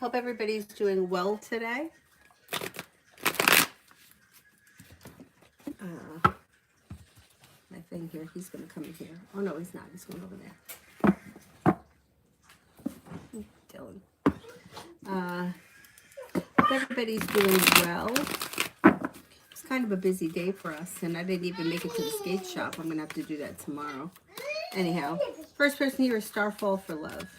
Hope everybody's doing well today. My thing here, he's going to come in here. Oh, no, he's not. He's going over there. Dylan. Hope everybody's doing well. It's kind of a busy day for us, and I didn't even make it to the skate shop. I'm going to have to do that tomorrow. Anyhow, first person here is Starfall for Love.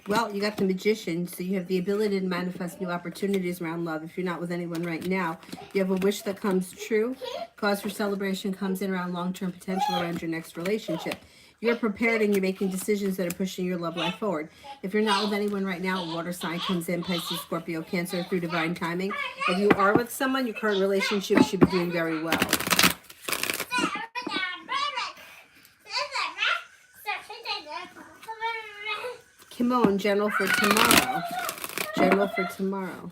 Well, you got the Magician, so you have the ability to manifest new opportunities around love. If you're not with anyone right now, you have a wish that comes true. Cause for celebration comes in around long-term potential around your next relationship. You're prepared and you're making decisions that are pushing your love life forward. If you're not with anyone right now, a water sign comes in, Pisces, Scorpio, Cancer, through divine timing. If you are with someone, your current relationship should be doing very well. Kimon, general for tomorrow. General for tomorrow.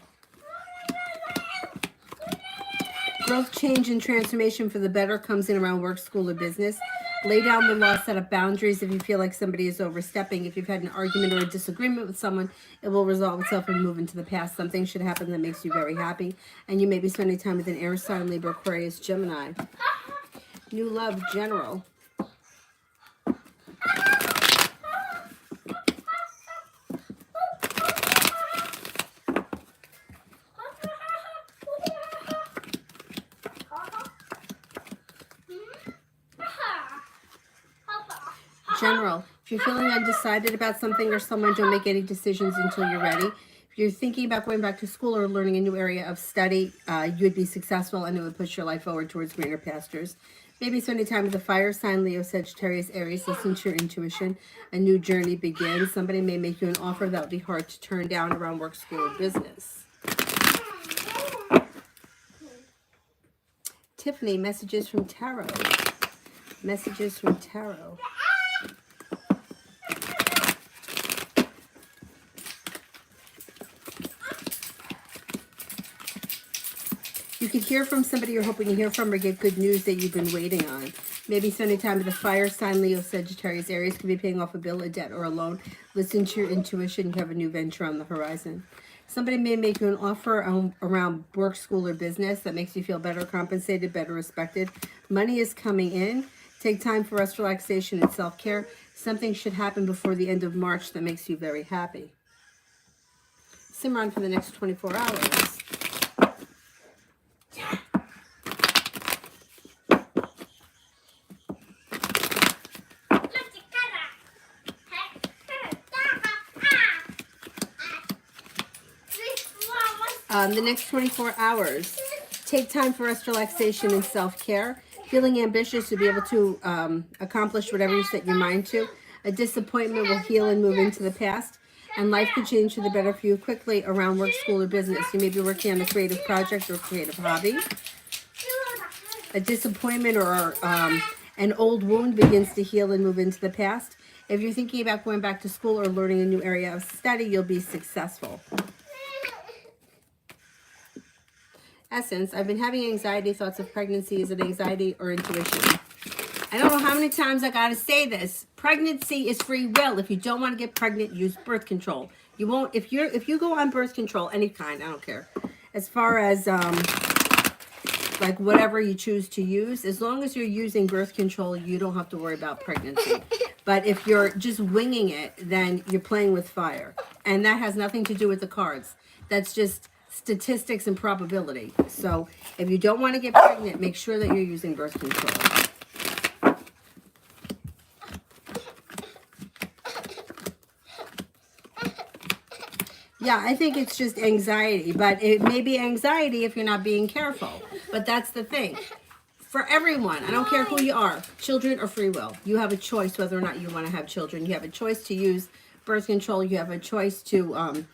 Growth, change, and transformation for the better comes in around work, school, or business. Lay down the law, set up boundaries if you feel like somebody is overstepping. If you've had an argument or a disagreement with someone, it will resolve itself and move into the past. Something should happen that makes you very happy. And you may be spending time with an air sign, Libra, Aquarius, Gemini. New love, general. General, if you're feeling undecided about something or someone, don't make any decisions until you're ready. If you're thinking about going back to school or learning a new area of study, you'd be successful and it would push your life forward towards greener pastures. Maybe spending time with the fire sign, Leo, Sagittarius, Aries. Listen to your intuition. A new journey begins. Somebody may make you an offer that will be hard to turn down around work, school, or business. Tiffany, messages from Tarot. Messages from Tarot. You could hear from somebody you're hoping to hear from or get good news that you've been waiting on. Maybe spending time with a fire sign, Leo, Sagittarius, Aries. Could be paying off a bill, a debt, or a loan. Listen to your intuition. You have a new venture on the horizon. Somebody may make you an offer around work, school, or business that makes you feel better compensated, better respected. Money is coming in. Take time for rest, relaxation, and self-care. Something should happen before the end of March that makes you very happy. Simmer on for the next 24 hours. The next 24 hours, take time for rest, relaxation, and self-care. Feeling ambitious to be able to accomplish whatever you set your mind to. A disappointment will heal and move into the past. And life could change for the better for you quickly around work, school, or business. You may be working on a creative project or a creative hobby. A disappointment or an old wound begins to heal and move into the past. If you're thinking about going back to school or learning a new area of study, you'll be successful. Essence, I've been having anxiety, thoughts of pregnancy. Is it anxiety or intuition? I don't know how many times I got to say this. Pregnancy is free will. If you don't want to get pregnant, use birth control. You won't, if you go on birth control, any kind, I don't care. As far as, like whatever you choose to use, as long as you're using birth control, you don't have to worry about pregnancy. But if you're just winging it, then you're playing with fire. And that has nothing to do with the cards. That's just statistics and probability. So if you don't want to get pregnant, make sure that you're using birth control. Yeah, I think it's just anxiety, but it may be anxiety if you're not being careful. But that's the thing. For everyone, I don't care who you are, children or free will. You have a choice whether or not you want to have children. You have a choice to use birth control. You have a choice to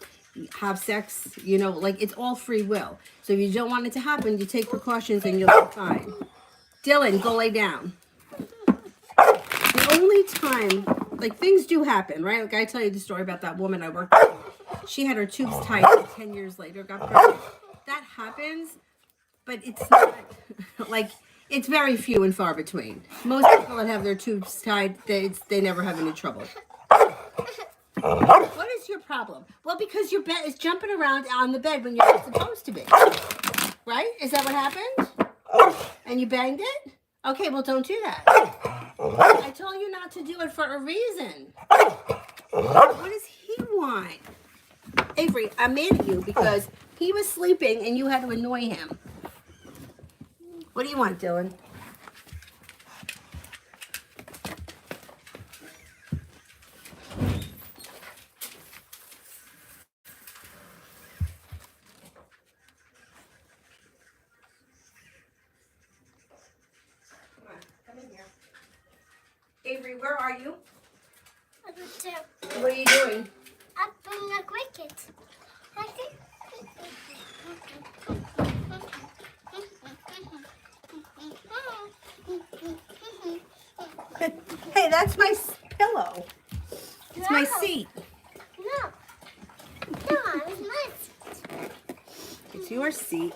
have sex, you know, like it's all free will. So if you don't want it to happen, you take precautions and you'll be fine. Dylan, go lay down. The only time, like things do happen, right? Like I tell you the story about that woman I worked with. She had her tubes tied, and 10 years later got pregnant. that happens, but it's not like, it's very few and far between. Most people that have their tubes tied, they never have any trouble. What is your problem? Well, because your bed is jumping around on the bed when you're not supposed to be. Right? Is that what happened? And you banged it? Okay, well, don't do that. I told you not to do it for a reason. What does he want? Avery, I'm mad at you because he was sleeping and you had to annoy him. What do you want, Dylan? Avery, where are you? What are you doing? Up in the cricket. Hey, that's my pillow. It's my seat. No. No, it's my seat. It's your seat.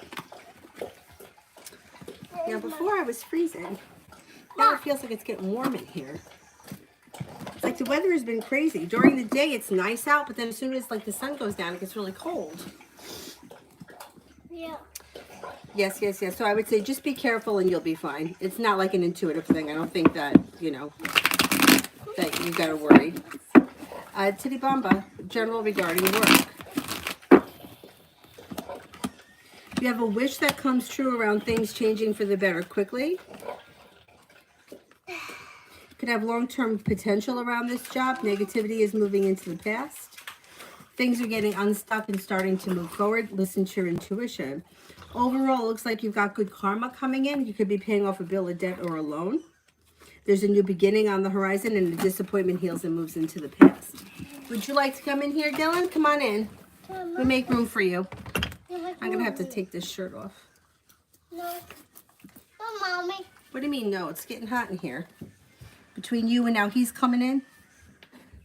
Now, before I was freezing. Now it feels like it's getting warm in here. It's like the weather has been crazy. During the day, it's nice out, but then as soon as like the sun goes down, it gets really cold. Yeah. Yes, yes, yes. So I would say just be careful and you'll be fine. It's not like an intuitive thing. I don't think that, you know, that you got to worry. Titty Bamba, general regarding work. You have a wish that comes true around things changing for the better quickly. Could have long-term potential around this job. Negativity is moving into the past. Things are getting unstuck and starting to move forward. Listen to your intuition. Overall, it looks like you've got good karma coming in. You could be paying off a bill, a debt, or a loan. There's a new beginning on the horizon, and the disappointment heals and moves into the past. Would you like to come in here, Dylan? Come on in. We make room for you. I'm going to have to take this shirt off. No. No, Mommy. What do you mean, no? It's getting hot in here. Between you and now he's coming in.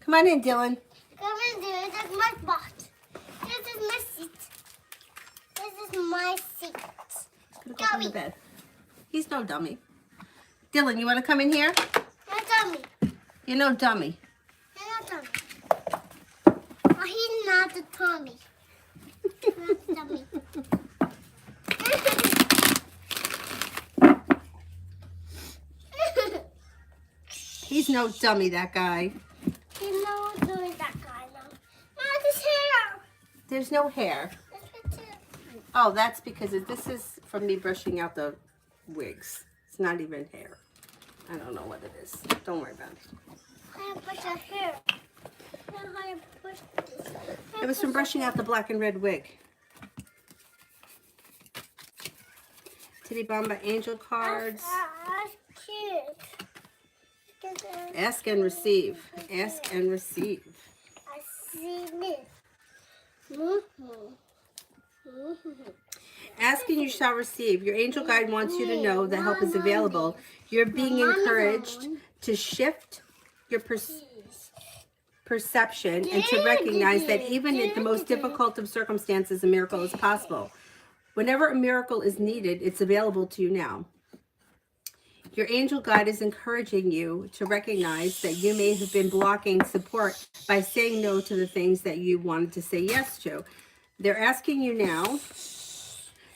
Come on in, Dylan. Come in, there. That's my spot. This is my seat. This is my seat. Gonna go up on the bed. He's no dummy. Dylan, you want to come in here? No dummy. You're no dummy. You're not dummy. Oh, he's not a Tommy. Not dummy. He's no dummy, that guy. He's not doing that guy now. Not his hair. There's no hair. Oh, that's because this is from me brushing out the wigs. It's not even hair. I don't know what it is. Don't worry about it. I brush the hair. I brush this. It was from brushing out the black and red wig. Titty Bamba angel cards. Cute. Ask and receive. Ask and receive. I see this. Ask and you shall receive. Your angel guide wants you to know that help is available. You're being encouraged to shift your perception and to recognize that even in the most difficult of circumstances, a miracle is possible. Whenever a miracle is needed, it's available to you now. Your angel guide is encouraging you to recognize that you may have been blocking support by saying no to the things that you wanted to say yes to. They're asking you now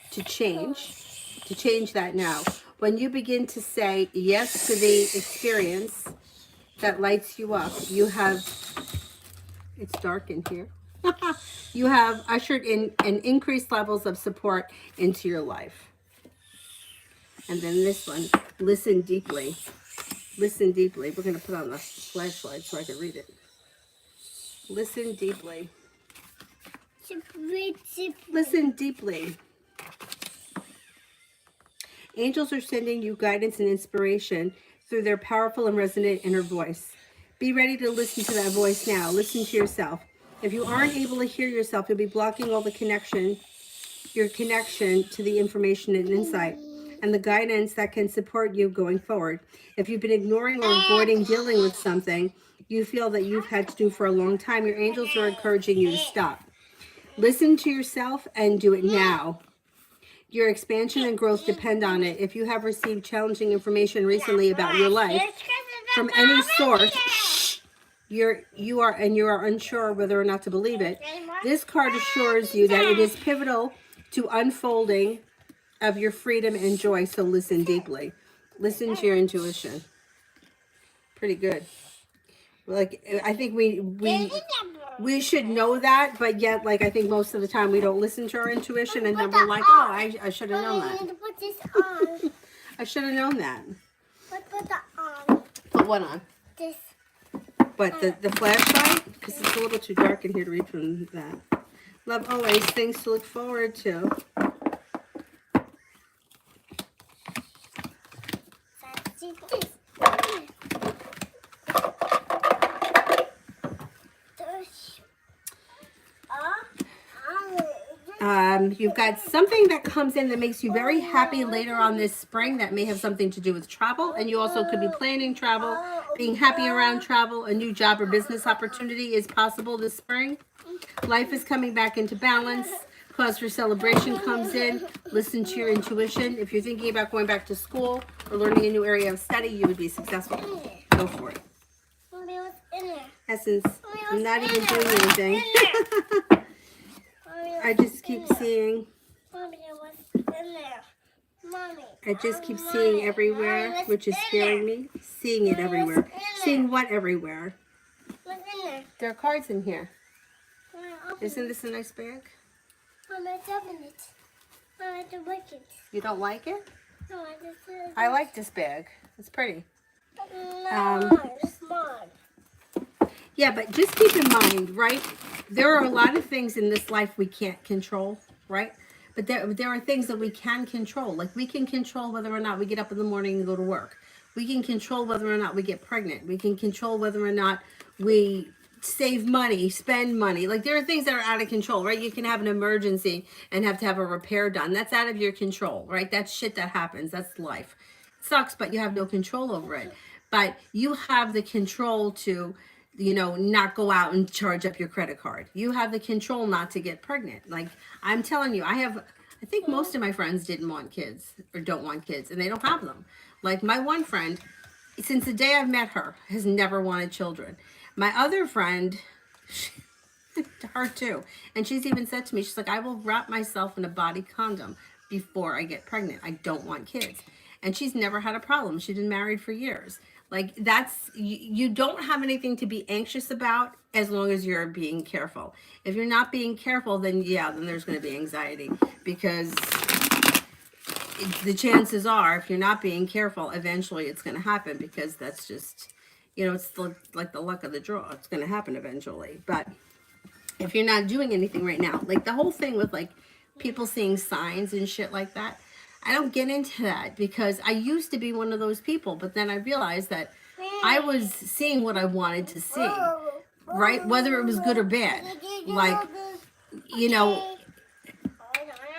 to change that now. When you begin to say yes to the experience that lights you up, you have, it's dark in here, you have ushered in an increased levels of support into your life. And then this one, listen deeply. Listen deeply. We're going to put on the flashlight so I can read it. Listen deeply. Listen deeply. Angels are sending you guidance and inspiration through their powerful and resonant inner voice. Be ready to listen to that voice now. Listen to yourself. If you aren't able to hear yourself, you'll be blocking all the your connection to the information and insight and the guidance that can support you going forward. If you've been ignoring or avoiding dealing with something you feel that you've had to do for a long time, your angels are encouraging you to stop. Listen to yourself and do it now. Your expansion and growth depend on it. If you have received challenging information recently about your life from any source, you are unsure whether or not to believe it. This card assures you that it is pivotal to unfolding of your freedom and joy. So listen deeply. Listen to your intuition. Pretty good. Like, I think we should know that, but yet, like, I think most of the time we don't listen to our intuition, and then we're like, oh, I should have known that. Put this on. I should have known that. Put that on. Put what on? This. But the flashlight? Because it's a little too dark in here to read from that. Love always, things to look forward to. You've got something that comes in that makes you very happy later on this spring that may have something to do with travel, and you also could be planning travel, being happy around travel. A new job or business opportunity is possible this spring. Life is coming back into balance. Cause for celebration comes in. Listen to your intuition. If you're thinking about going back to school or learning a new area of study, you would be successful. Go for it. Essence, I'm not even doing anything. I just keep seeing. I just keep seeing everywhere, which is scaring me. Seeing it everywhere. Seeing what everywhere? There are cards in here. Isn't this a nice bag? You don't like it? I like this bag. It's pretty. Yeah, but just keep in mind, right? There are a lot of things in this life we can't control, right? But there are things that we can control. Like, we can control whether or not we get up in the morning and go to work. We can control whether or not we get pregnant. We can control whether or not we save money, spend money. Like, there are things that are out of control, right? You can have an emergency and have to have a repair done. That's out of your control, right? That's shit that happens. That's life. It sucks, but you have no control over it. But you have the control to, you know, not go out and charge up your credit card. You have the control not to get pregnant. Like, I'm telling you, I think most of my friends didn't want kids or don't want kids, and they don't have them. Like, my one friend, since the day I've met her, has never wanted children. My other friend, her too. And she's even said to me, she's like, I will wrap myself in a body condom before I get pregnant. I don't want kids. And she's never had a problem. She's been married for years. Like, that's, you don't have anything to be anxious about as long as you're being careful. If you're not being careful, then yeah, then there's going to be anxiety, because the chances are, if you're not being careful, eventually it's going to happen, because that's just, you know, it's like the luck of the draw. It's going to happen eventually. But if you're not doing anything right now, like the whole thing with like people seeing signs and shit like that, I don't get into that, because I used to be one of those people, but then I realized that I was seeing what I wanted to see, right? Whether it was good or bad. Like, you know,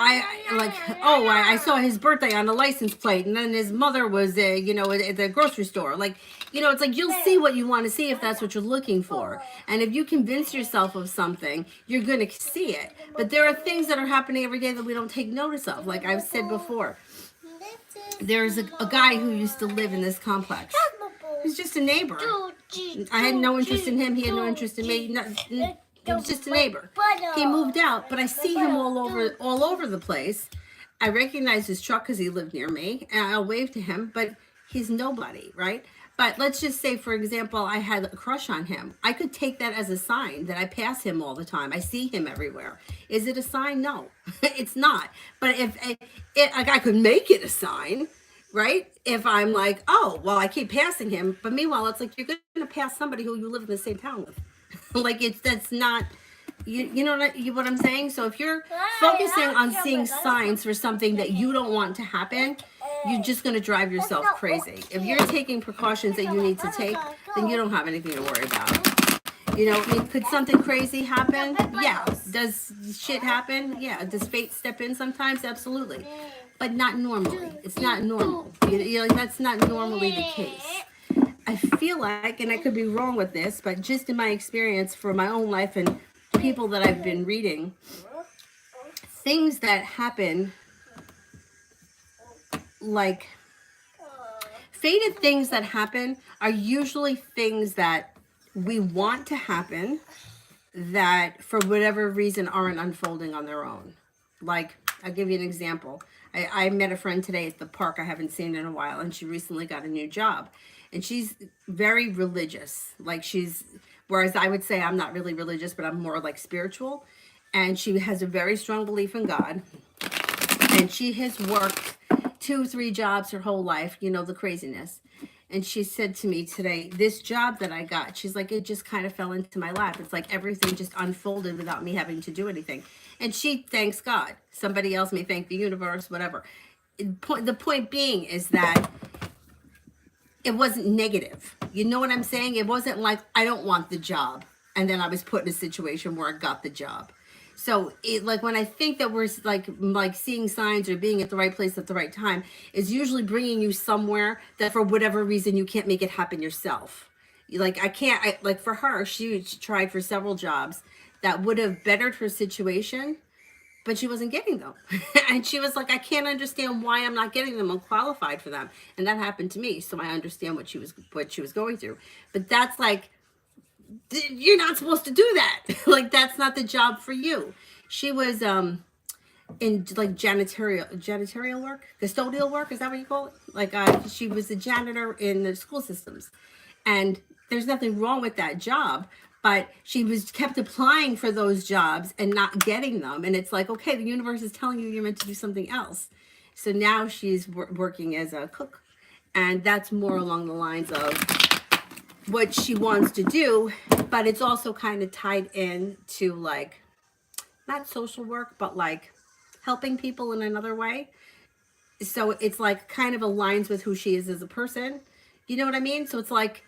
I saw his birthday on the license plate, and then his mother was, you know, at the grocery store. Like, you know, it's like, you'll see what you want to see if that's what you're looking for. And if you convince yourself of something, you're going to see it. But there are things that are happening every day that we don't take notice of. Like I've said before, there's a guy who used to live in this complex. He's just a neighbor. I had no interest in him. He had no interest in me. He was just a neighbor. He moved out, but I see him all over the place. I recognize his truck because he lived near me, and I'll wave to him, but he's nobody, right? But let's just say, for example, I had a crush on him. I could take that as a sign that I pass him all the time. I see him everywhere. Is it a sign? No, it's not. But if like, I could make it a sign, right? If I'm like, oh, well, I keep passing him. But meanwhile, it's like, you're going to pass somebody who you live in the same town with. Like, that's not, you know what I'm saying? So if you're focusing on seeing signs for something that you don't want to happen, you're just going to drive yourself crazy. If you're taking precautions that you need to take, then you don't have anything to worry about. You know, I mean, could something crazy happen? Yeah. Does shit happen? Yeah. Does fate step in sometimes? Absolutely. But not normally. It's not normal. You know, that's not normally the case. I feel like, and I could be wrong with this, but just in my experience for my own life and people that I've been reading, things that happen like, fated things that happen are usually things that we want to happen that for whatever reason aren't unfolding on their own. Like, I'll give you an example. I met a friend today at the park I haven't seen in a while, and she recently got a new job. And she's very religious. Like, whereas I would say I'm not really religious, but I'm more like spiritual. And she has a very strong belief in God. And she has worked 2, 3 jobs her whole life, you know, the craziness. And she said to me today, this job that I got, she's like, it just kind of fell into my lap. It's like everything just unfolded without me having to do anything. And she thanks God. Somebody else may thank the universe, whatever. The point being is that it wasn't negative. You know what I'm saying? It wasn't like, I don't want the job, and then I was put in a situation where I got the job. So it, like, when I think that we're like seeing signs or being at the right place at the right time, is usually bringing you somewhere that for whatever reason you can't make it happen yourself. Like, like for her, she tried for several jobs that would have bettered her situation, but she wasn't getting them. And she was like, I can't understand why I'm not getting them. I'm qualified for them. And that happened to me. So I understand what she was going through. But that's like, you're not supposed to do that. Like, that's not the job for you. She was in like janitorial work, custodial work. Is that what you call it? Like, she was a janitor in the school systems. And there's nothing wrong with that job, but she was kept applying for those jobs and not getting them. And it's like, okay, the universe is telling you you're meant to do something else. So now she's working as a cook, and that's more along the lines of what she wants to do, but it's also kind of tied in to, like, not social work, but like helping people in another way. So it's like kind of aligns with who she is as a person. You know what I mean? So it's like,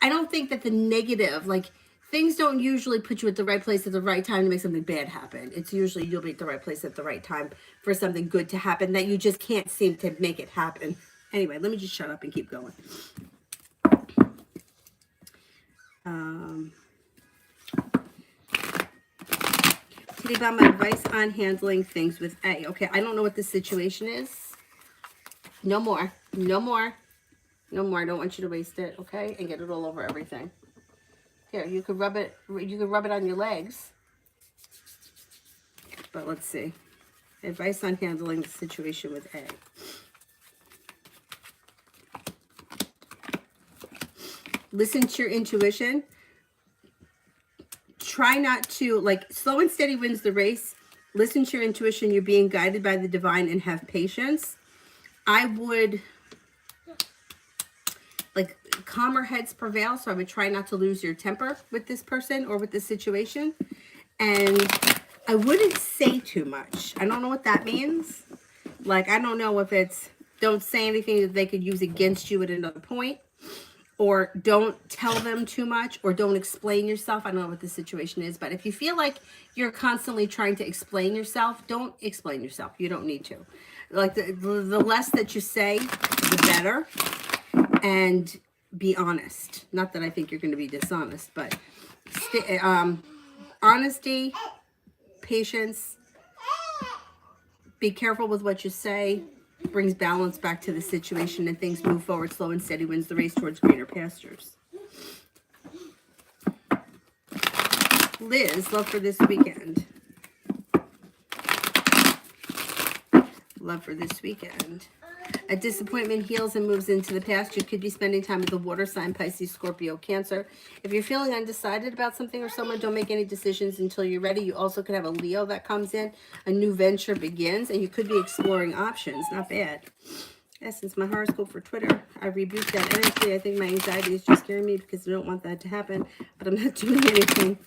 I don't think that the negative, like, things don't usually put you at the right place at the right time to make something bad happen. It's usually you'll be at the right place at the right time for something good to happen that you just can't seem to make it happen. Anyway, let me just shut up and keep going. Today about my advice on handling things with A. Okay, I don't know what the situation is. No more. No more. No more. I don't want you to waste it, okay? And get it all over everything. Here, you could rub it. You could rub it on your legs. But let's see. Advice on handling the situation with A. Listen to your intuition. Try not to, like, slow and steady wins the race. Listen to your intuition. You're being guided by the divine, and have patience. I would, like, calmer heads prevail. So I would try not to lose your temper with this person or with this situation. And I wouldn't say too much. I don't know what that means. Like, I don't know if it's don't say anything that they could use against you at another point, or don't tell them too much, or don't explain yourself. I don't know what the situation is, but if you feel like you're constantly trying to explain yourself, don't explain yourself. You don't need to. Like, the less that you say, the better. And be honest. Not that I think you're going to be dishonest, but honesty, patience, be careful with what you say, brings balance back to the situation, and things move forward. Slow and steady wins the race towards greener pastures. Liz, love for this weekend. Love for this weekend. A disappointment heals and moves into the past. You could be spending time with the water sign, Pisces, Scorpio, Cancer. If you're feeling undecided about something or someone, don't make any decisions until you're ready. You also could have a Leo that comes in. A new venture begins, and you could be exploring options. Not bad. Essence, my horoscope for Twitter. I rebuke that energy. I think my anxiety is just scaring me because I don't want that to happen, but I'm not doing anything.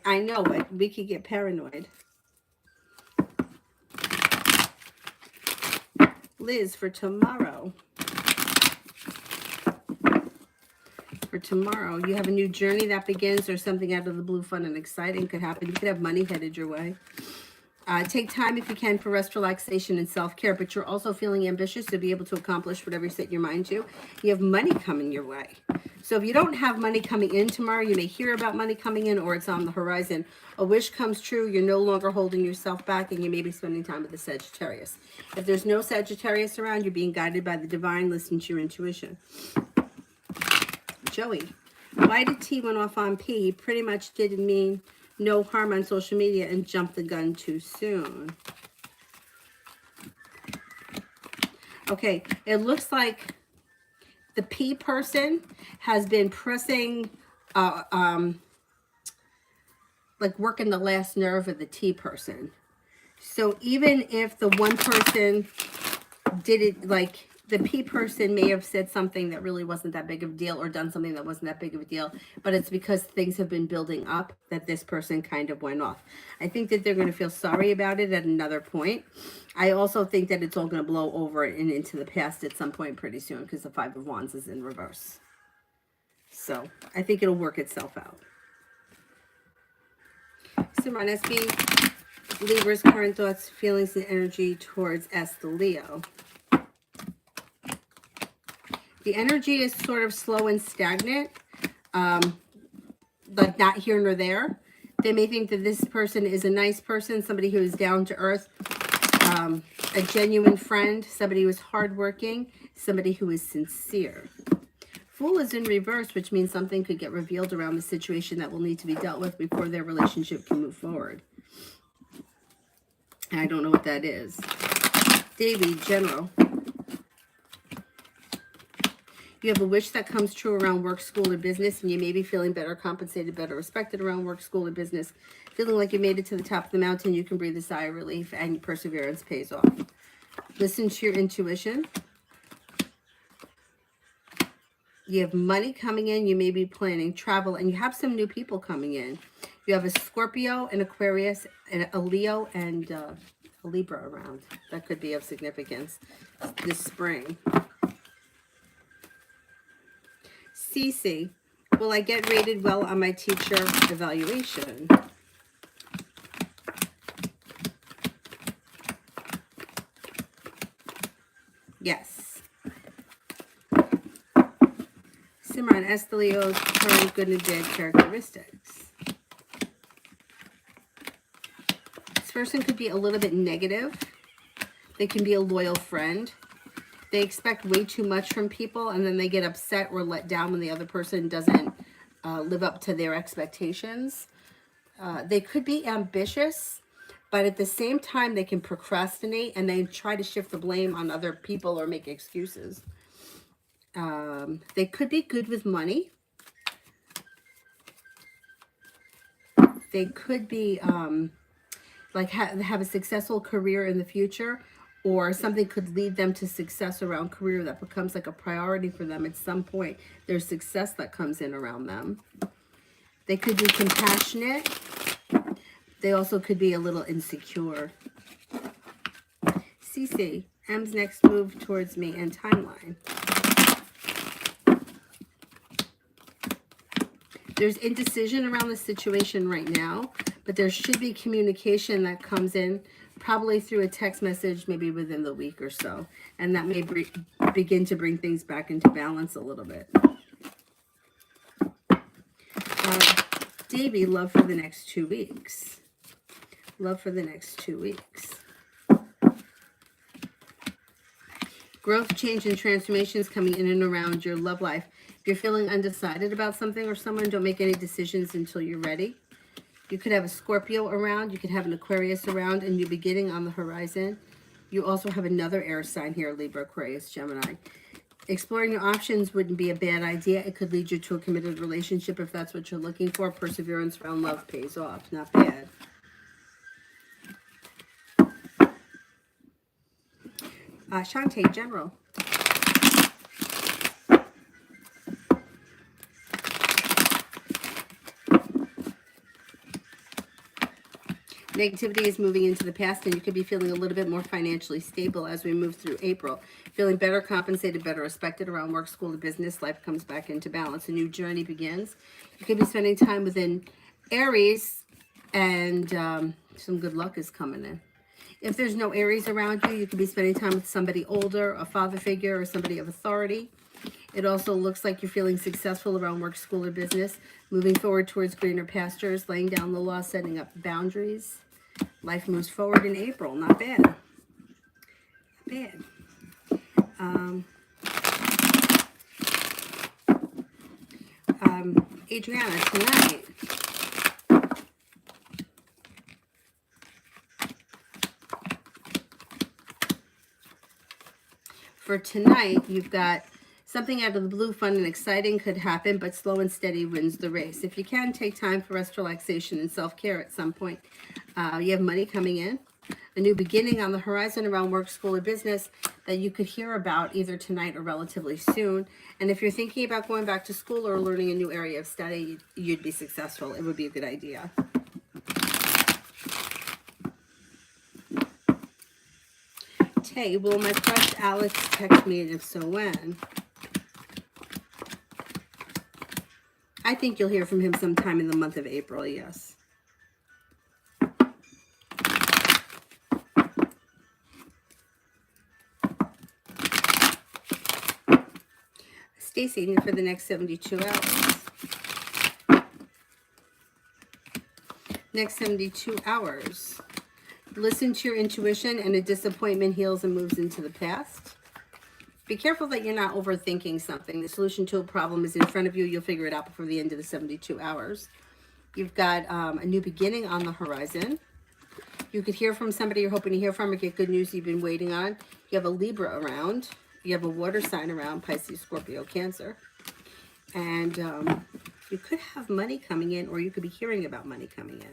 I know, but we could get paranoid. Liz, for tomorrow. For tomorrow, you have a new journey that begins, or something out of the blue, fun and exciting could happen. You could have money headed your way. Take time if you can for rest, relaxation, and self-care, but you're also feeling ambitious to be able to accomplish whatever you set your mind to. You have money coming your way. So if you don't have money coming in tomorrow, you may hear about money coming in or it's on the horizon. A wish comes true. You're no longer holding yourself back, and you may be spending time with the Sagittarius. If there's no Sagittarius around, you're being guided by the divine. Listen to your intuition. Joey, why did T went off on P? He pretty much didn't mean no harm on social media and jumped the gun too soon. Okay, it looks like the P person has been pressing, like working the last nerve of the T person. So even if the one person did it, like the P person may have said something that really wasn't that big of a deal or done something that wasn't that big of a deal, but it's because things have been building up that this person kind of went off. I think that they're going to feel sorry about it at another point. I also think that it's all going to blow over and into the past at some point pretty soon because the Five of Wands is in reverse. So I think it'll work itself out. Simran SB, Libra's current thoughts, feelings, and energy towards S, the Leo. The energy is sort of slow and stagnant, like not here nor there. They may think that this person is a nice person, somebody who is down to earth, a genuine friend, somebody who is hardworking, somebody who is sincere. Fool is in reverse, which means something could get revealed around the situation that will need to be dealt with before their relationship can move forward. I don't know what that is. Davy, general. You have a wish that comes true around work, school, or business, and you may be feeling better compensated, better respected around work, school, or business. Feeling like you made it to the top of the mountain, you can breathe a sigh of relief, and perseverance pays off. Listen to your intuition. You have money coming in. You may be planning travel, and you have some new people coming in. You have a Scorpio, an Aquarius, and a Leo, and a Libra around. That could be of significance this spring. Cece, will I get rated well on my teacher evaluation? Yes. Simran, S, the Leo's current good and bad characteristics. This person could be a little bit negative. They can be a loyal friend. They expect way too much from people, and then they get upset or let down when the other person doesn't live up to their expectations. They could be ambitious, but at the same time, they can procrastinate and they try to shift the blame on other people or make excuses. They could be good with money. They could be like have a successful career in the future, or something could lead them to success around career that becomes like a priority for them at some point. There's success that comes in around them. They could be compassionate. They also could be a little insecure. CC, M's next move towards me and timeline. There's indecision around the situation right now, but there should be communication that comes in probably through a text message, maybe within the week or so. And that may begin to bring things back into balance a little bit. Davey, love for the next 2 weeks. Love for the next 2 weeks. Growth, change, and transformations coming in and around your love life. If you're feeling undecided about something or someone, don't make any decisions until you're ready. You could have a Scorpio around. You could have an Aquarius around, and new beginning on the horizon. You also have another air sign here, Libra, Aquarius, Gemini. Exploring your options wouldn't be a bad idea. It could lead you to a committed relationship if that's what you're looking for. Perseverance around love pays off. Not bad. Shantae, general. Negativity is moving into the past, and you could be feeling a little bit more financially stable as we move through April. Feeling better compensated, better respected around work, school, and business. Life comes back into balance. A new journey begins. You could be spending time within Aries and Some good luck is coming in. If there's no Aries around you, you could be spending time with somebody older, a father figure, or somebody of authority. It also looks like you're feeling successful around work, school, or business, moving forward towards greener pastures, laying down the law, setting up boundaries. Life moves forward in April. Not bad. Not bad. Adriana, tonight, for tonight, you've got something out of the blue, fun and exciting could happen, but slow and steady wins the race. If you can, take time for rest, relaxation, and self-care at some point. You have money coming in, a new beginning on the horizon around work, school, or business that you could hear about either tonight or relatively soon. And if you're thinking about going back to school or learning a new area of study, you'd be successful. It would be a good idea. Tay, will my crush Alex text me, and if so, when? I think you'll hear from him sometime in the month of April, yes. Stacy, for the next 72 hours. Next 72 hours. Listen to your intuition, and a disappointment heals and moves into the past. Be careful that you're not overthinking something. The solution to a problem is in front of you. You'll figure it out before the end of the 72 hours. You've got a new beginning on the horizon. You could hear from somebody you're hoping to hear from or get good news you've been waiting on. You have a Libra around. You have a water sign around, Pisces, Scorpio, Cancer. And you could have money coming in, or you could be hearing about money coming in.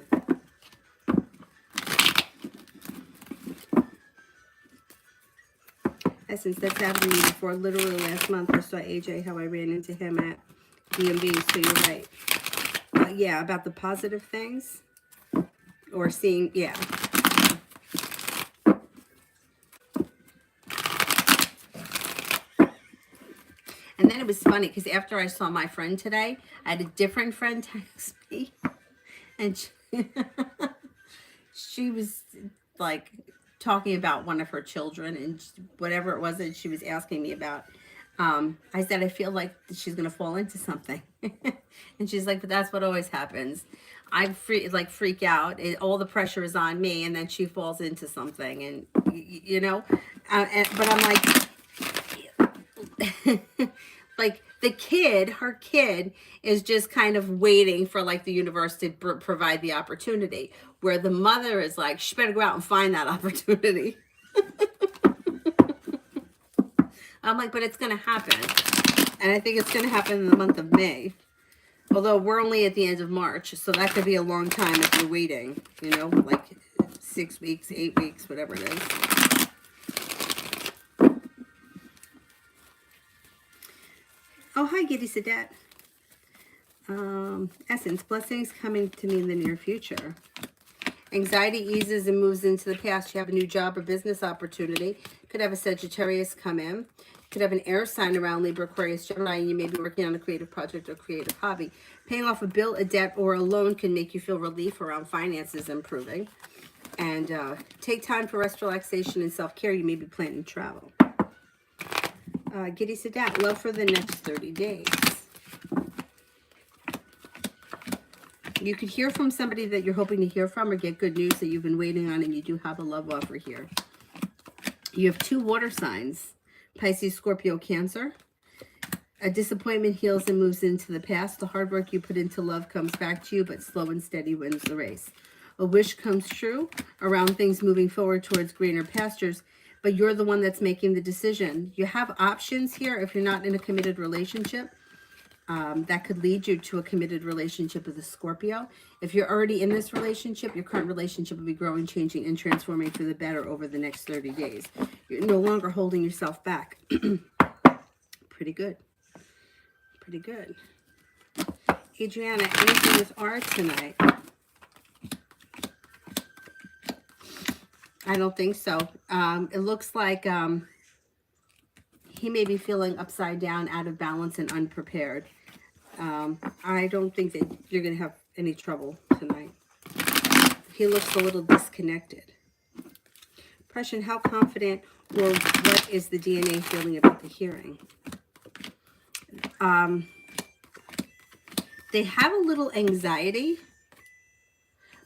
Essence, that's happened to me before. Literally last month, I saw AJ, how I ran into him at DMV, so you're right. Yeah, about the positive things. Or seeing, yeah. And then it was funny because after I saw my friend today, I had a different friend text me. And she was like talking about one of her children and whatever it was that she was asking me about. I said, I feel like she's going to fall into something. And she's like, but that's what always happens. I freak out. All the pressure is on me, and then she falls into something. And, you know, but I'm like, like her kid is just kind of waiting for like the universe to provide the opportunity, where the mother is like, she better go out and find that opportunity. I'm like, but it's going to happen. And I think it's going to happen in the month of May. Although we're only at the end of March, so that could be a long time if you're waiting, you know, like 6 weeks, 8 weeks, whatever it is. Oh, hi, Giddy Sadat. Essence, blessings coming to me in the near future. Anxiety eases and moves into the past. You have a new job or business opportunity. Could have a Sagittarius come in. Could have an air sign around Libra, Aquarius, Gemini, and you may be working on a creative project or creative hobby. Paying off a bill, a debt, or a loan can make you feel relief around finances improving. And take time for rest, relaxation, and self-care. You may be planning travel. Giddy Sadat, love for the next 30 days. You could hear from somebody that you're hoping to hear from or get good news that you've been waiting on, and you do have a love offer here. You have 2 water signs, Pisces, Scorpio, Cancer. A disappointment heals and moves into the past. The hard work you put into love comes back to you, but slow and steady wins the race. A wish comes true around things moving forward towards greener pastures, but you're the one that's making the decision. You have options here if you're not in a committed relationship. That could lead you to a committed relationship with a Scorpio. If you're already in this relationship, your current relationship will be growing, changing, and transforming for the better over the next 30 days. You're no longer holding yourself back. Pretty good. Pretty good. Adriana, anything with art tonight? I don't think so. It looks like he may be feeling upside down, out of balance, and unprepared. I don't think that you're going to have any trouble tonight. He looks a little disconnected. Depression, how confident or what is the DNA feeling about the hearing? They have a little anxiety,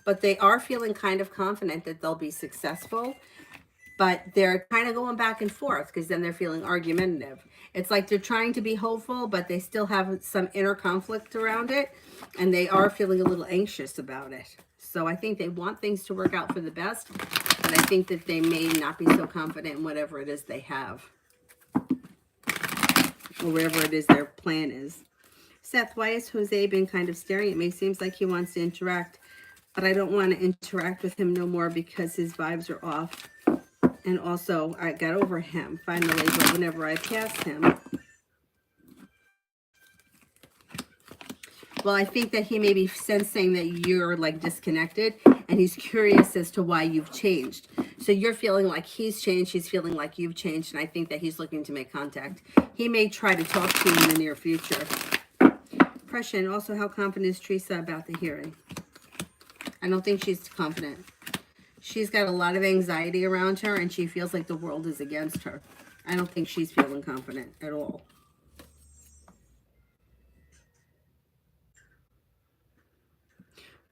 but they are feeling kind of confident that they'll be successful. But they're kind of going back and forth because then they're feeling argumentative. It's like they're trying to be hopeful, but they still have some inner conflict around it. And they are feeling a little anxious about it. So I think they want things to work out for the best. But I think that they may not be so confident in whatever it is they have. Or wherever it is their plan is. Seth, why has Jose been kind of staring at me? Seems like he wants to interact. But I don't want to interact with him no more because his vibes are off. And also, I got over him finally, but whenever I pass him. Well, I think that he may be sensing that you're like disconnected. And he's curious as to why you've changed. So you're feeling like he's changed. He's feeling like you've changed. And I think that he's looking to make contact. He may try to talk to you in the near future. Depression. Also, how confident is Teresa about the hearing? I don't think she's confident. She's got a lot of anxiety around her, and she feels like the world is against her. I don't think she's feeling confident at all.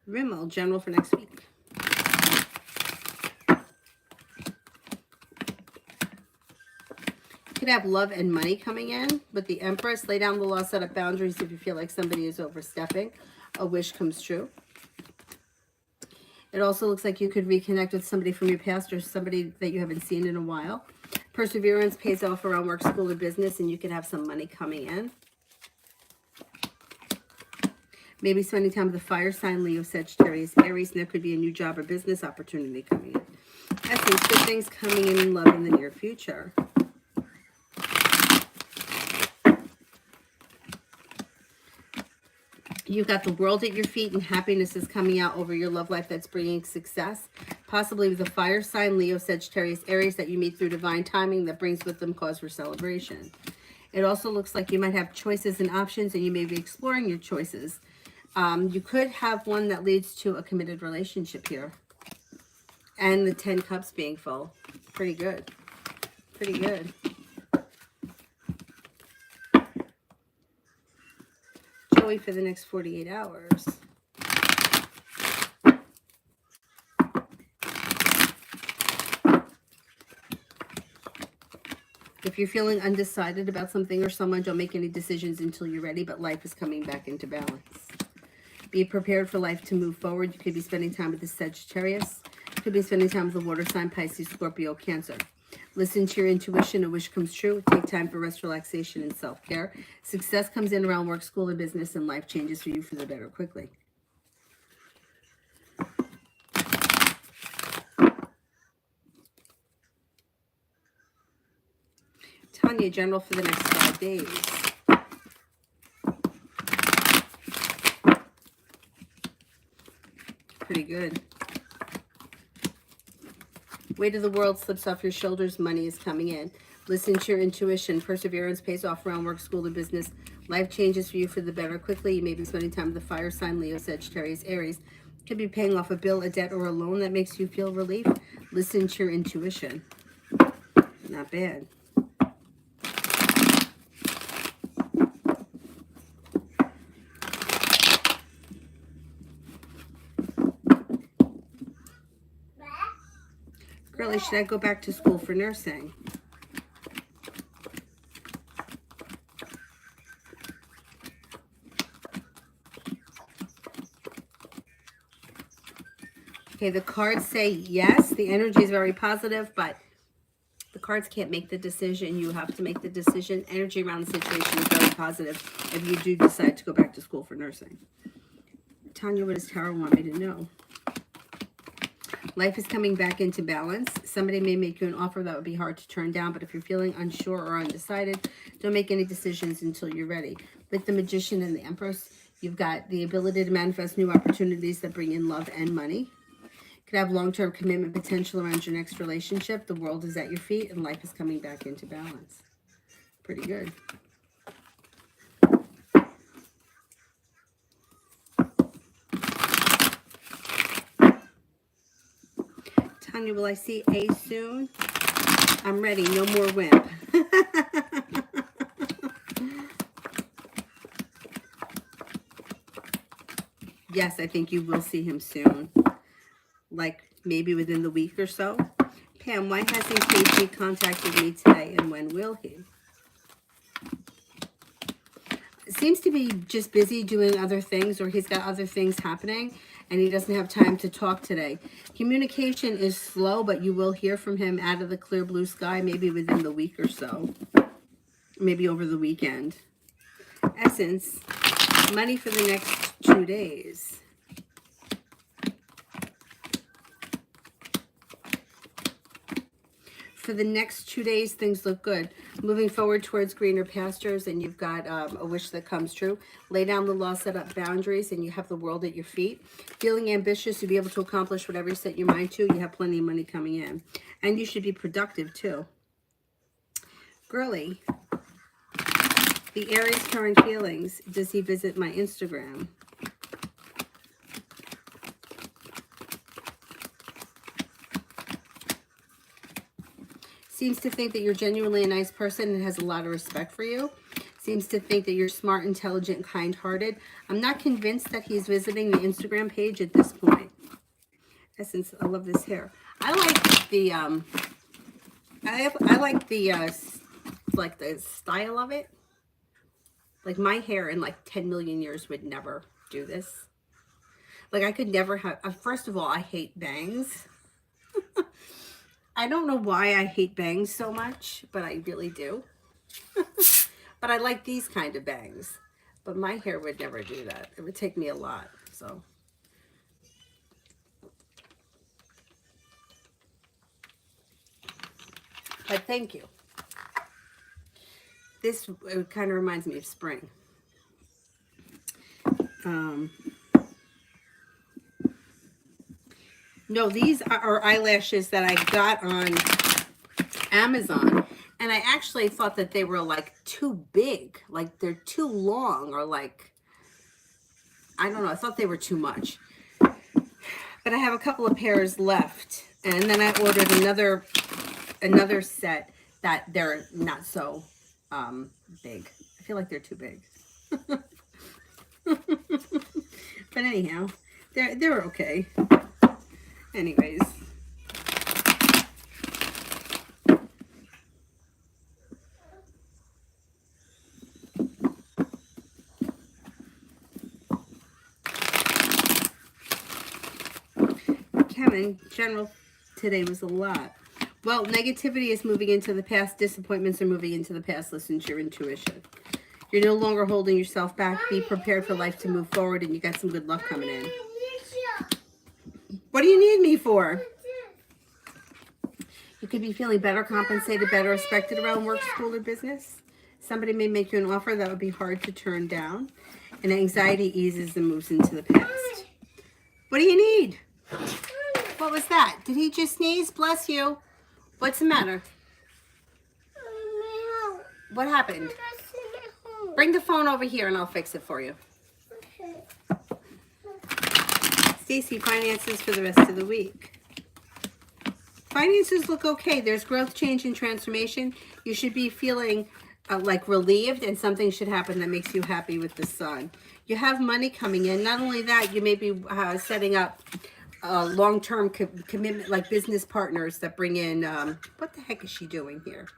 Rimmel, general for next week. You could have love and money coming in with the Empress. Lay down the law, set up boundaries if you feel like somebody is overstepping. A wish comes true. It also looks like you could reconnect with somebody from your past or somebody that you haven't seen in a while. Perseverance pays off around work, school, or business, and you could have some money coming in. Maybe spending time with the fire sign, Leo, Sagittarius, Aries, and there could be a new job or business opportunity coming in. Essence, good things coming in love in the near future. You've got the world at your feet and happiness is coming out over your love life that's bringing success. Possibly with a fire sign, Leo, Sagittarius, Aries that you meet through divine timing that brings with them cause for celebration. It also looks like you might have choices and options and you may be exploring your choices. You could have one that leads to a committed relationship here. And the 10 cups being full. Pretty good. Pretty good. Joey for the next 48 hours. If you're feeling undecided about something or someone, don't make any decisions until you're ready, but life is coming back into balance. Be prepared for life to move forward. You could be spending time with the Sagittarius. You could be spending time with the water sign, Pisces, Scorpio, Cancer. Listen to your intuition. A wish comes true. Take time for rest, relaxation, and self-care. Success comes in around work, school, and business, and life changes for you for the better quickly. Tanya, general for the next 5 days. Pretty good. Weight of the world slips off your shoulders. Money is coming in. Listen to your intuition. Perseverance pays off around work, school, and business. Life changes for you for the better quickly. You may be spending time with the fire sign, Leo, Sagittarius, Aries. Could be paying off a bill, a debt, or a loan that makes you feel relief. Listen to your intuition. Not bad. Girlie, should I go back to school for nursing? Okay, the cards say yes. The energy is very positive, but the cards can't make the decision. You have to make the decision. Energy around the situation is very positive if you do decide to go back to school for nursing. Tanya, what does Tarot want me to know? Life is coming back into balance. Somebody may make you an offer that would be hard to turn down, but if you're feeling unsure or undecided, don't make any decisions until you're ready. With the Magician and the Empress, you've got the ability to manifest new opportunities that bring in love and money. You could have long-term commitment potential around your next relationship. The world is at your feet and life is coming back into balance. Pretty good. Tanya, will I see A soon? I'm ready. No more wimp. Yes, I think you will see him soon. Like maybe within the week or so. Pam, why hasn't Casey contacted me today, and when will he? Seems to be just busy doing other things, or he's got other things happening and he doesn't have time to talk today. Communication is slow, but you will hear from him out of the clear blue sky, maybe within the week or so, maybe over the weekend. Essence, money for the next 2 days. For the next 2 days, things look good. Moving forward towards greener pastures, and you've got a wish that comes true. Lay down the law, set up boundaries, and you have the world at your feet. Feeling ambitious to be able to accomplish whatever you set your mind to. You have plenty of money coming in. And you should be productive, too. Girly, the Aries current feelings. Does he visit my Instagram? Seems to think that you're genuinely a nice person and has a lot of respect for you. Seems to think that you're smart, intelligent, kind-hearted. I'm not convinced that he's visiting the Instagram page at this point. Essence, I love this hair. I like the like the style of it. Like my hair in like 10 million years would never do this. Like I could never have, first of all, I hate bangs. I don't know why I hate bangs so much, but I really do. But I like these kind of bangs. But my hair would never do that. It would take me a lot, so. But thank you. This kind of reminds me of spring. No, these are eyelashes that I got on Amazon. And I actually thought that they were like too big. Like they're too long, or like, I don't know. I thought they were too much. But I have a couple of pairs left. And then I ordered another set that they're not so big. I feel like they're too big. But anyhow, they're okay. Anyways. Kevin, general today was a lot. Well, negativity is moving into the past. Disappointments are moving into the past. Listen to your intuition. You're no longer holding yourself back. Be prepared for life to move forward, and you got some good luck coming in. What do you need me for? You could be feeling better compensated, better respected around work, school, or business. Somebody may make you an offer that would be hard to turn down. And anxiety eases and moves into the past. What do you need? What was that? Did he just sneeze? Bless you. What's the matter? What happened? Bring the phone over here and I'll fix it for you. Stacy, finances for the rest of the week. Finances look okay. There's growth, change, and transformation. You should be feeling like relieved, and something should happen that makes you happy with the sun. You have money coming in. Not only that, you may be setting up long-term commitment, like business partners that bring in, what the heck is she doing here?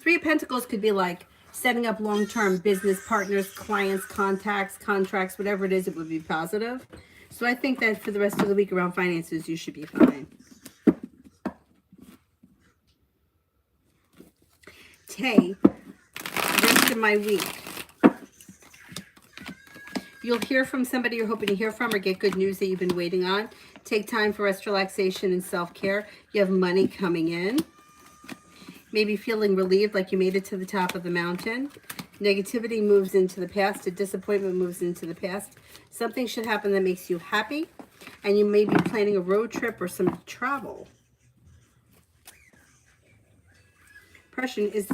Three of Pentacles could be like setting up long-term business partners, clients, contacts, contracts, whatever it is, it would be positive. So I think that for the rest of the week around finances, you should be fine. Tay, rest of my week. You'll hear from somebody you're hoping to hear from, or get good news that you've been waiting on. Take time for rest, relaxation, and self-care. You have money coming in. Maybe feeling relieved, like you made it to the top of the mountain. Negativity moves into the past. A disappointment moves into the past. Something should happen that makes you happy. And you may be planning a road trip or some travel. Question, is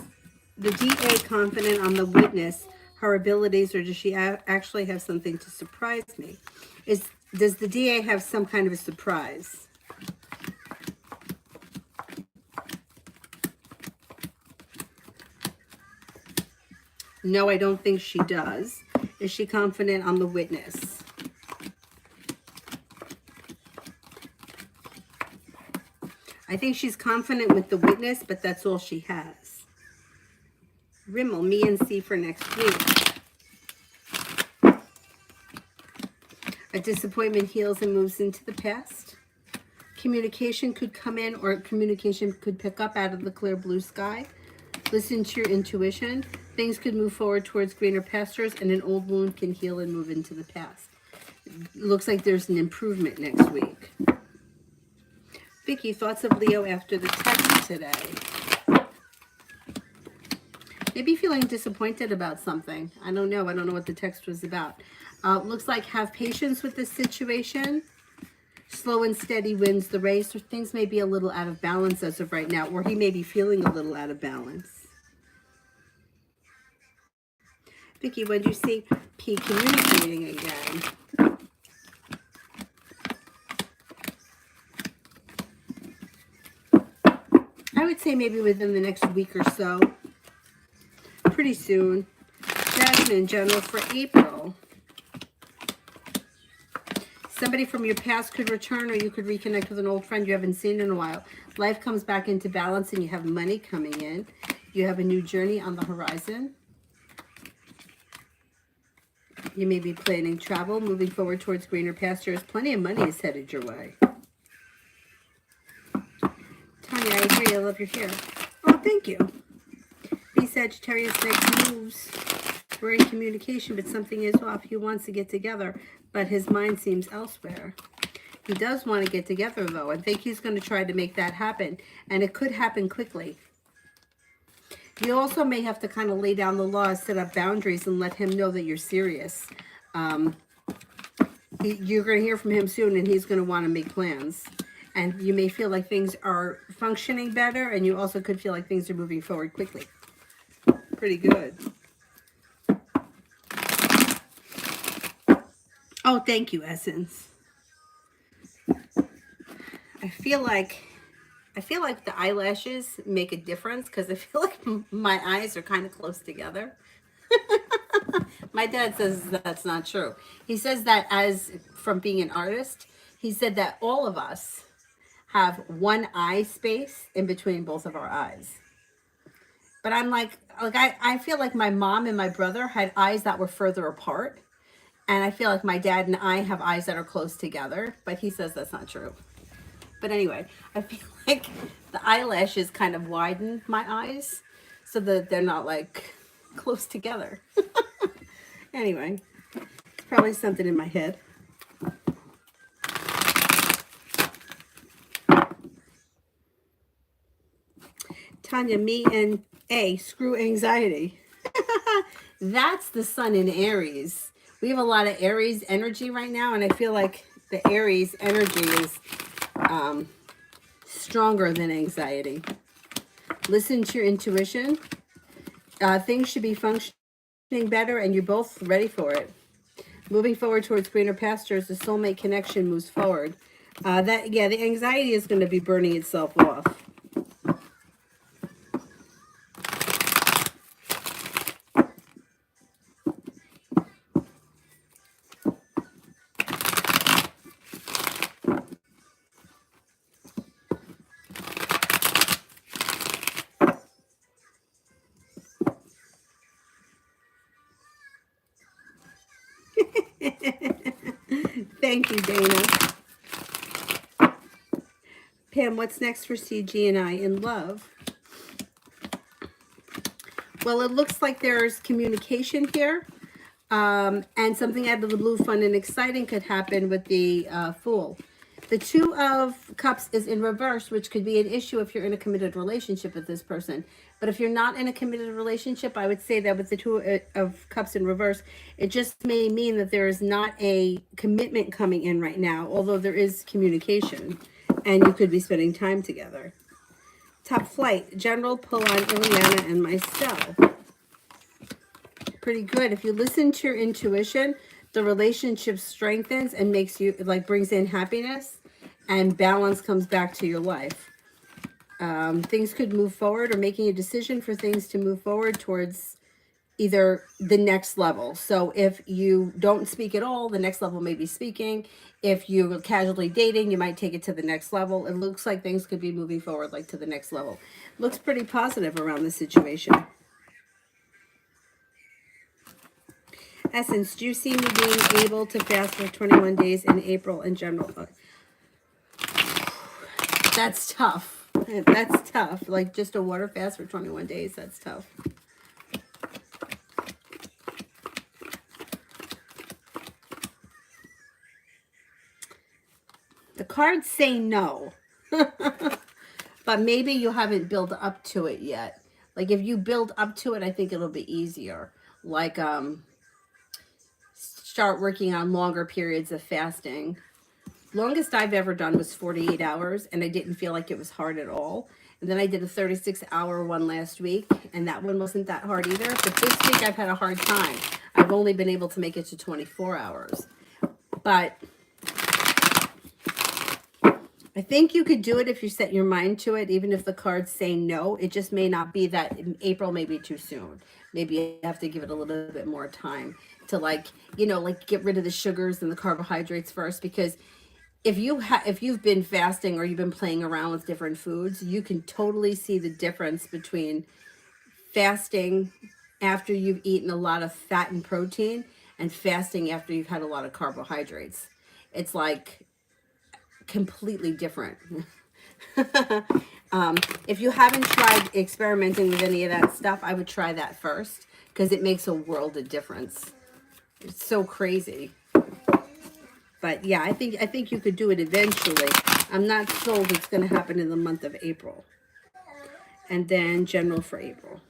the DA confident on the witness, her abilities, or does she actually have something to surprise me? Is Does the DA have some kind of a surprise? No, I don't think she does. Is she confident on the witness? I think she's confident with the witness, but that's all she has. Rimmel, me and C for next week. A disappointment heals and moves into the past. Communication could come in, or communication could pick up out of the clear blue sky. Listen to your intuition. Things could move forward towards greener pastures, and an old wound can heal and move into the past. Looks like there's an improvement next week. Vicky, thoughts of Leo after the text today? Maybe feeling disappointed about something. I don't know. I don't know what the text was about. Looks like have patience with this situation. Slow and steady wins the race, or things may be a little out of balance as of right now, or he may be feeling a little out of balance. Vicky, what did you see? P, communicating again. I would say maybe within the next week or so. Pretty soon. Jasmine, general for April. Somebody from your past could return, or you could reconnect with an old friend you haven't seen in a while. Life comes back into balance and you have money coming in. You have a new journey on the horizon. You may be planning travel, moving forward towards greener pastures. Plenty of money is headed your way. Tanya, I agree. I love your hair. Oh, thank you. B, Sagittarius makes moves. We're in communication, but something is off. He wants to get together, but his mind seems elsewhere. He does want to get together, though. I think he's going to try to make that happen, and it could happen quickly. You also may have to kind of lay down the law, set up boundaries, and let him know that you're serious. You're going to hear from him soon, and he's going to want to make plans. And you may feel like things are functioning better, and you also could feel like things are moving forward quickly. Pretty good. Oh, thank you, Essence. I feel like the eyelashes make a difference, because I feel like my eyes are kind of close together. My dad says that's not true. He says that as from being an artist, he said that all of us have one eye space in between both of our eyes. But I'm like I feel like my mom and my brother had eyes that were further apart. And I feel like my dad and I have eyes that are close together. But he says that's not true. But anyway, I feel like the eyelashes kind of widen my eyes so that they're not like close together. Anyway, it's probably something in my head. Tanya, me and A, screw anxiety. That's the sun in Aries. We have a lot of Aries energy right now, and I feel like the Aries energy is stronger than anxiety. Listen to your intuition. Things should be functioning better, and you're both ready for it. Moving forward towards greener pastures, the soulmate connection moves forward. The anxiety is going to be burning itself off. Thank you, Dana. Pam, what's next for CG and I in love? Well, it looks like there's communication here. And something out of the blue, fun and exciting could happen with the Fool. The Two of Cups is in reverse, which could be an issue if you're in a committed relationship with this person. But if you're not in a committed relationship, I would say that with the Two of Cups in reverse, it just may mean that there is not a commitment coming in right now, although there is communication, and you could be spending time together. Top flight, general pull on Ileana and myself. Pretty good. If you listen to your intuition, The relationship strengthens and makes you, like, brings in happiness, and balance comes back to your life. Things could move forward, or making a decision for things to move forward towards either the next level. So if you don't speak at all, the next level may be speaking. If you're casually dating, you might take it to the next level. It looks like things could be moving forward, like, to the next level. Looks pretty positive around the situation. Essence, do you see me being able to fast for 21 days in April in general? That's tough. That's tough. Like, just a water fast for 21 days, that's tough. The cards say no. But maybe you haven't built up to it yet. Like, if you build up to it, I think it'll be easier. Like, start working on longer periods of fasting. Longest I've ever done was 48 hours, and I didn't feel like it was hard at all. And then I did a 36-hour one last week, and that one wasn't that hard either. But this week I've had a hard time. I've only been able to make it to 24 hours. But I think you could do it if you set your mind to it, even if the cards say no. It just may not be that. In April may be too soon. Maybe you have to give it a little bit more time to, like, you know, like, get rid of the sugars and the carbohydrates first. Because if you've been fasting, or you've been playing around with different foods, you can totally see the difference between fasting after you've eaten a lot of fat and protein, and fasting after you've had a lot of carbohydrates. It's like completely different. If you haven't tried experimenting with any of that stuff, I would try that first, because it makes a world of difference. It's so crazy. But yeah, I think you could do it eventually. I'm not sold it's going to happen in the month of April. And then general for April.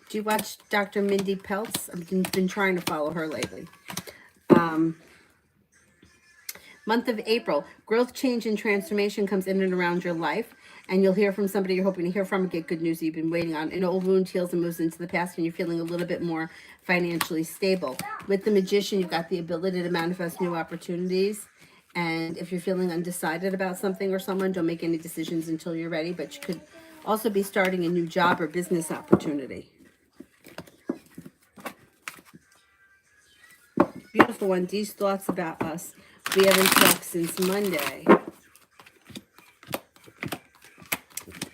Do you watch Dr. Mindy Peltz? I've been trying to follow her lately. Month of April, growth, change, and transformation comes in and around your life, and you'll hear from somebody you're hoping to hear from and get good news you've been waiting on. An old wound heals and moves into the past, and you're feeling a little bit more financially stable. With the Magician, you've got the ability to manifest new opportunities. And if you're feeling undecided about something or someone, don't make any decisions until you're ready. But you could also be starting a new job or business opportunity. Beautiful one. These thoughts about us. We haven't talked since Monday.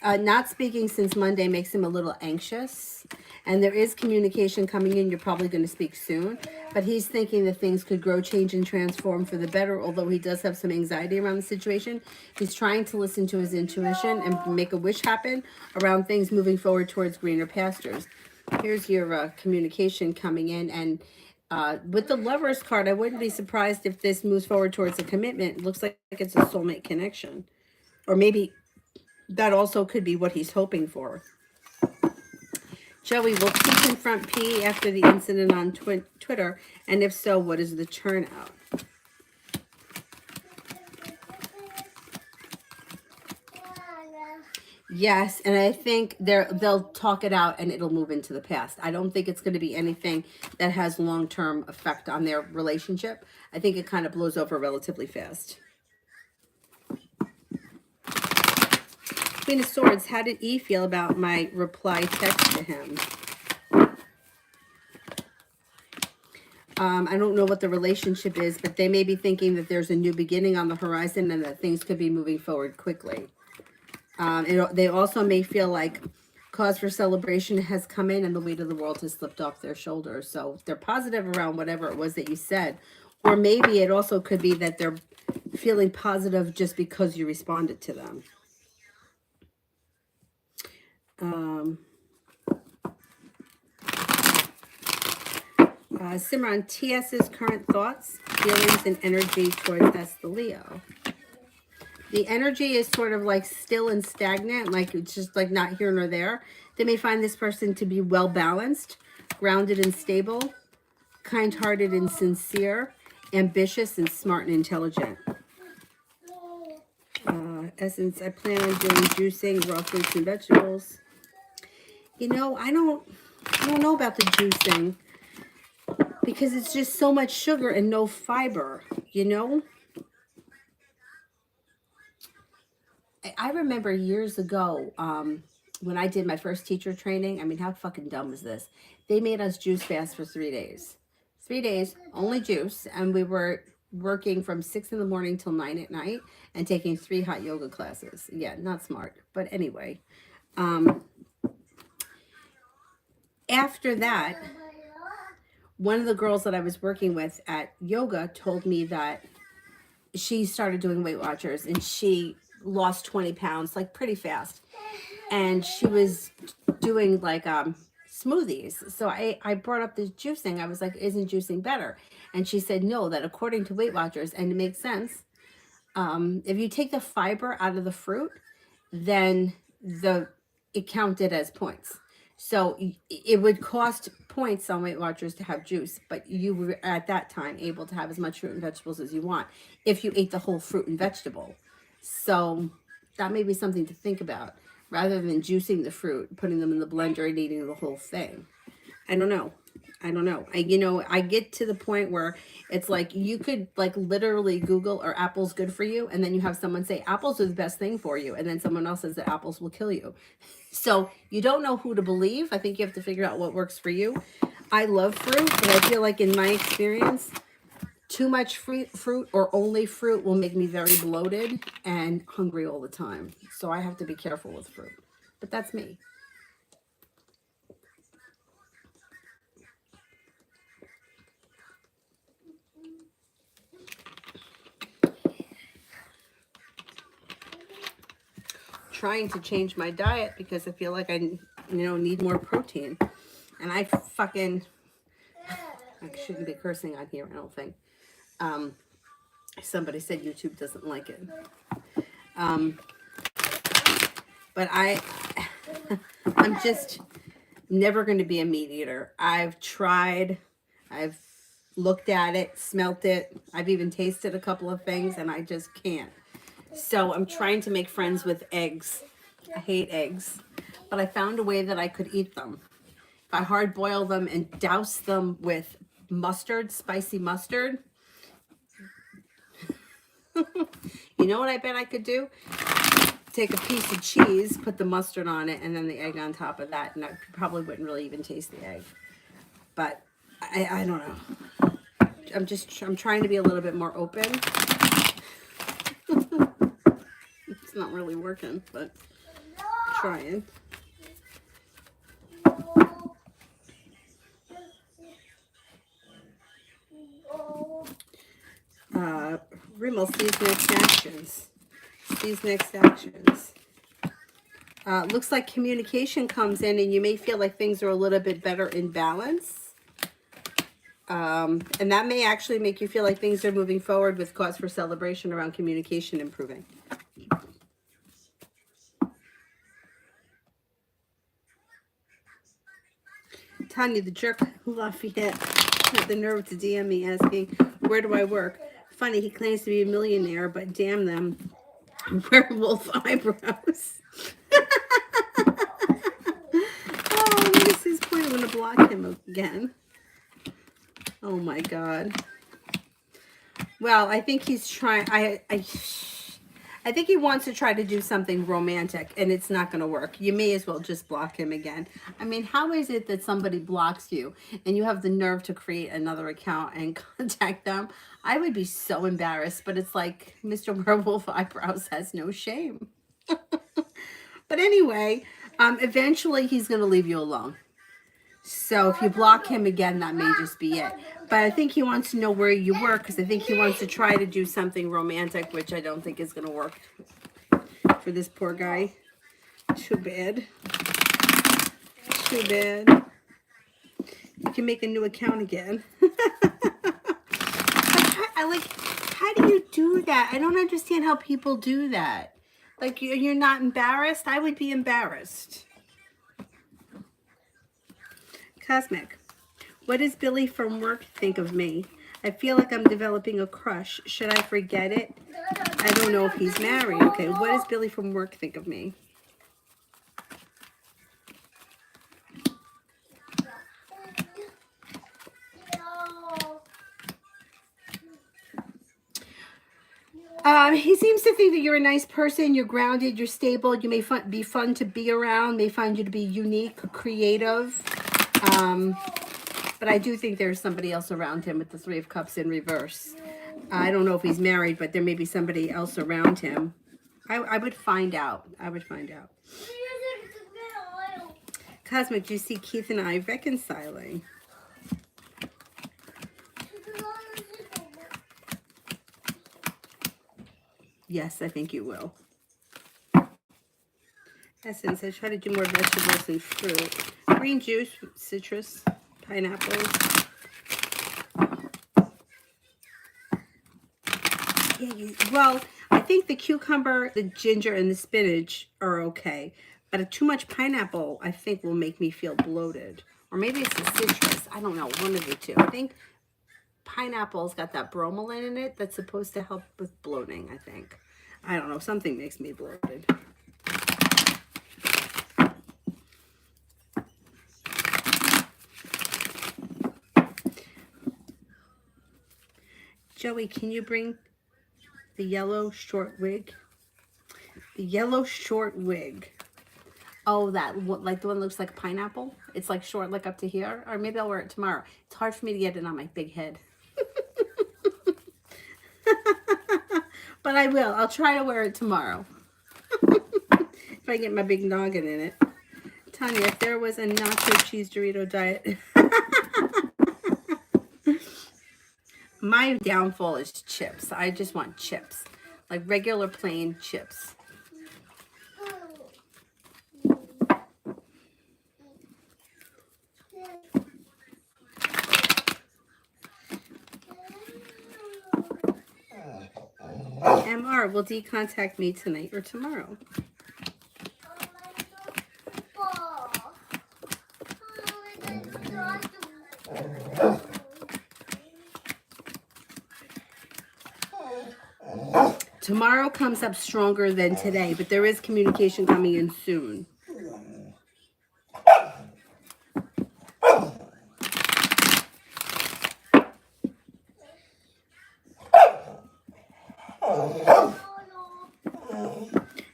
Not speaking since Monday makes him a little anxious. And there is communication coming in. You're probably going to speak soon. But he's thinking that things could grow, change, and transform for the better. Although he does have some anxiety around the situation. He's trying to listen to his intuition and make a wish happen around things moving forward towards greener pastures. Here's your communication coming in. And with the Lover's card, I wouldn't be surprised if this moves forward towards a commitment. It looks like it's a soulmate connection. Or maybe that also could be what he's hoping for. Joey, will P confront P after the incident on Twitter? And if so, what is the turnout? Yes, and I think they'll talk it out and it'll move into the past. I don't think it's going to be anything that has long-term effect on their relationship. I think it kind of blows over relatively fast. Queen of Swords, how did E feel about my reply text to him? I don't know what the relationship is, but they may be thinking that there's a new beginning on the horizon and that things could be moving forward quickly. They also may feel like cause for celebration has come in and the weight of the world has slipped off their shoulders. So they're positive around whatever it was that you said. Or maybe it also could be that they're feeling positive just because you responded to them. Simran, TS's current thoughts, feelings, and energy towards S, the Leo. The energy is sort of like still and stagnant, like it's just like not here nor there. They may find this person to be well-balanced, grounded and stable, kind-hearted and sincere, ambitious and smart and intelligent. Essence, I plan on doing juicing, raw fruits and vegetables. You know, I don't know about the juicing. because it's just so much sugar and no fiber, you know? I remember years ago, when I did my first teacher training. I mean, how fucking dumb is this? They made us juice fast for 3 days. 3 days, only juice, and we were working from 6 in the morning till 9 at night and taking 3 hot yoga classes. Yeah, not smart. But anyway, after that, one of the girls that I was working with at yoga told me that she started doing Weight Watchers and she lost 20 pounds like pretty fast. And she was doing like smoothies. So I brought up this juicing. I was like, isn't juicing better? And she said no, that according to Weight Watchers, and it makes sense, if you take the fiber out of the fruit, then it counted as points. So it would cost points on Weight Watchers to have juice, but you were at that time able to have as much fruit and vegetables as you want if you ate the whole fruit and vegetable. So that may be something to think about, rather than juicing the fruit, putting them in the blender and eating the whole thing. I don't know. I get to the point where it's like you could like literally Google, are apples good for you? And then you have someone say apples are the best thing for you. And then someone else says that apples will kill you. So you don't know who to believe. I think you have to figure out what works for you. I love fruit, but I feel like in my experience, too much fruit or only fruit will make me very bloated and hungry all the time. So I have to be careful with fruit. But that's me. Trying to change my diet because I feel like I need more protein. And I shouldn't be cursing on here, I don't think. Somebody said YouTube doesn't like it. But I'm just never going to be a meat eater. I've tried, I've looked at it, smelt it, I've even tasted a couple of things, and I just can't. So I'm trying to make friends with eggs. I hate eggs, but I found a way that I could eat them. If I hard boil them and douse them with mustard, spicy mustard. You know what I bet I could do? Take a piece of cheese, put the mustard on it, and then the egg on top of that. And I probably wouldn't really even taste the egg. But I don't know. I'm trying to be a little bit more open. It's not really working, but I'm trying. Rimmel sees next actions. Sees next actions. Looks like communication comes in and you may feel like things are a little bit better in balance. And that may actually make you feel like things are moving forward with cause for celebration around communication improving. Tanya the jerk Lafayette had the nerve to DM me asking, where do I work? Funny, he claims to be a millionaire, but damn them werewolf eyebrows. Oh, what is his point? I'm going to block him again. Oh my God. Well, I think he's trying, I think he wants to try to do something romantic, and it's not going to work. You may as well just block him again. I mean, how is it that somebody blocks you and you have the nerve to create another account and contact them? I would be so embarrassed, but it's like Mr. Werewolf Eyebrows has no shame. But anyway, eventually he's going to leave you alone. So if you block him again, that may just be it. But I think he wants to know where you work because I think he wants to try to do something romantic, which I don't think is going to work for this poor guy. Too bad. Too bad. You can make a new account again. How do you do that? I don't understand how people do that. Like, you're not embarrassed? I would be embarrassed. Cosmic. What does Billy from work think of me? I feel like I'm developing a crush. Should I forget it? I don't know if he's married. Okay, what does Billy from work think of me? He seems to think that you're a nice person, you're grounded, you're stable, you may be fun to be around, may find you to be unique, creative. But I do think there's somebody else around him with the Three of Cups in reverse. I don't know if he's married, but there may be somebody else around him. I would find out. I would find out. Cosmic, do you see Keith and I reconciling? Yes, I think you will. Essence, I try to do more vegetables and fruit. Green juice, citrus, pineapples. Yeah, well, I think the cucumber, the ginger, and the spinach are okay. But too much pineapple, I think, will make me feel bloated. Or maybe it's the citrus. I don't know, one of the two. I think pineapple's got that bromelain in it that's supposed to help with bloating, I think. I don't know, something makes me bloated. Joey, can you bring the yellow short wig? The yellow short wig. Oh, that, like the one that looks like a pineapple? It's like short, like up to here. Or maybe I'll wear it tomorrow. It's hard for me to get it on my big head. But I will. I'll try to wear it tomorrow. If I get my big noggin in it. Tanya, if there was a nacho cheese Dorito diet. My downfall is chips. I just want chips. Like regular plain chips. MR, will D contact me tonight or tomorrow? Tomorrow comes up stronger than today, but there is communication coming in soon.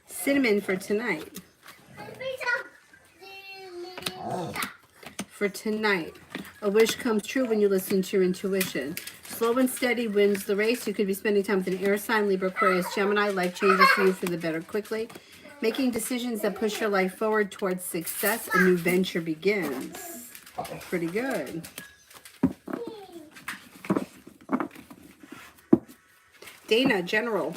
Cinnamon for tonight. For tonight. A wish comes true when you listen to your intuition. Slow and steady wins the race. You could be spending time with an air sign, Libra, Aquarius, Gemini. Life changes for you for the better quickly. Making decisions that push your life forward towards success. A new venture begins. Pretty good. Dana, General.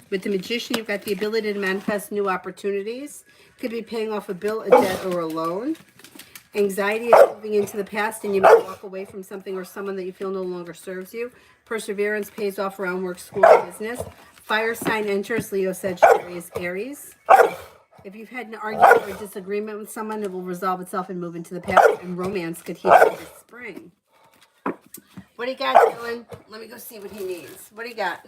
With the Magician, you've got the ability to manifest new opportunities. Could be paying off a bill, a debt, or a loan. Anxiety is moving into the past, and you may walk away from something or someone that you feel no longer serves you. Perseverance pays off around work, school, and business. Fire sign enters, Leo, Sagittarius, Aries. If you've had an argument or a disagreement with someone, it will resolve itself and move into the past, and romance could heat up this spring. What do you got, Dylan? Let me go see what he needs. What do you got?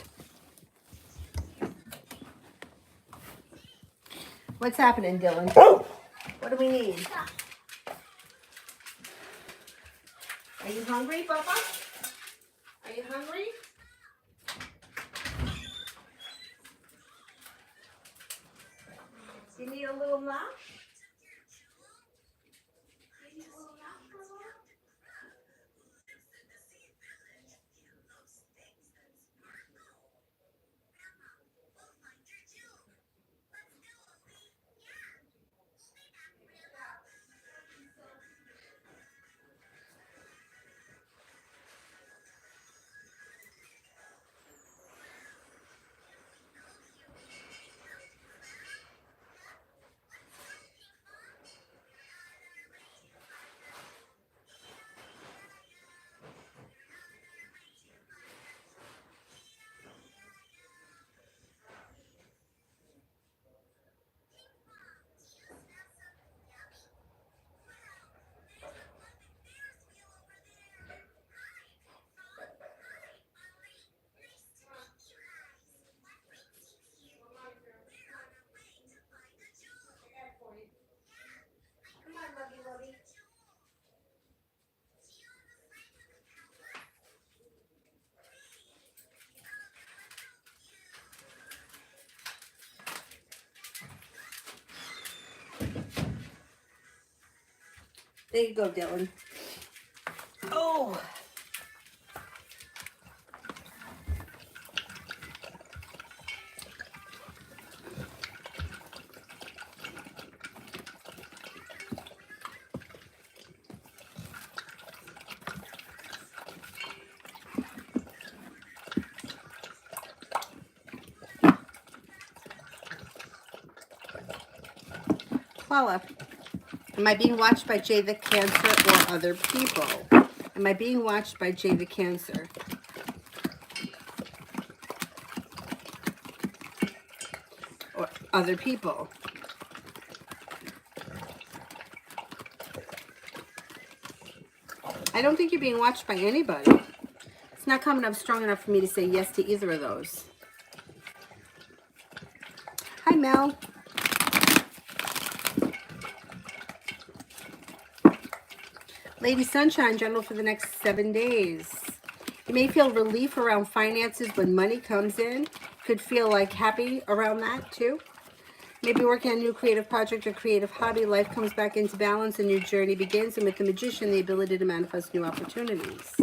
What's happening, Dylan? What do we need? Are you hungry, Papa? Are you hungry? You need a little nap? There you go, Dylan. Oh. Paula, am I being watched by Jay the Cancer or other people? Am I being watched by Jay the Cancer? Or other people? I don't think you're being watched by anybody. It's not coming up strong enough for me to say yes to either of those. Hi, Mel. Lady Sunshine, general for the next 7 days. You may feel relief around finances when money comes in. Could feel like happy around that too. Maybe working on a new creative project or creative hobby. Life comes back into balance, a new journey begins. And with the Magician, the ability to manifest new opportunities.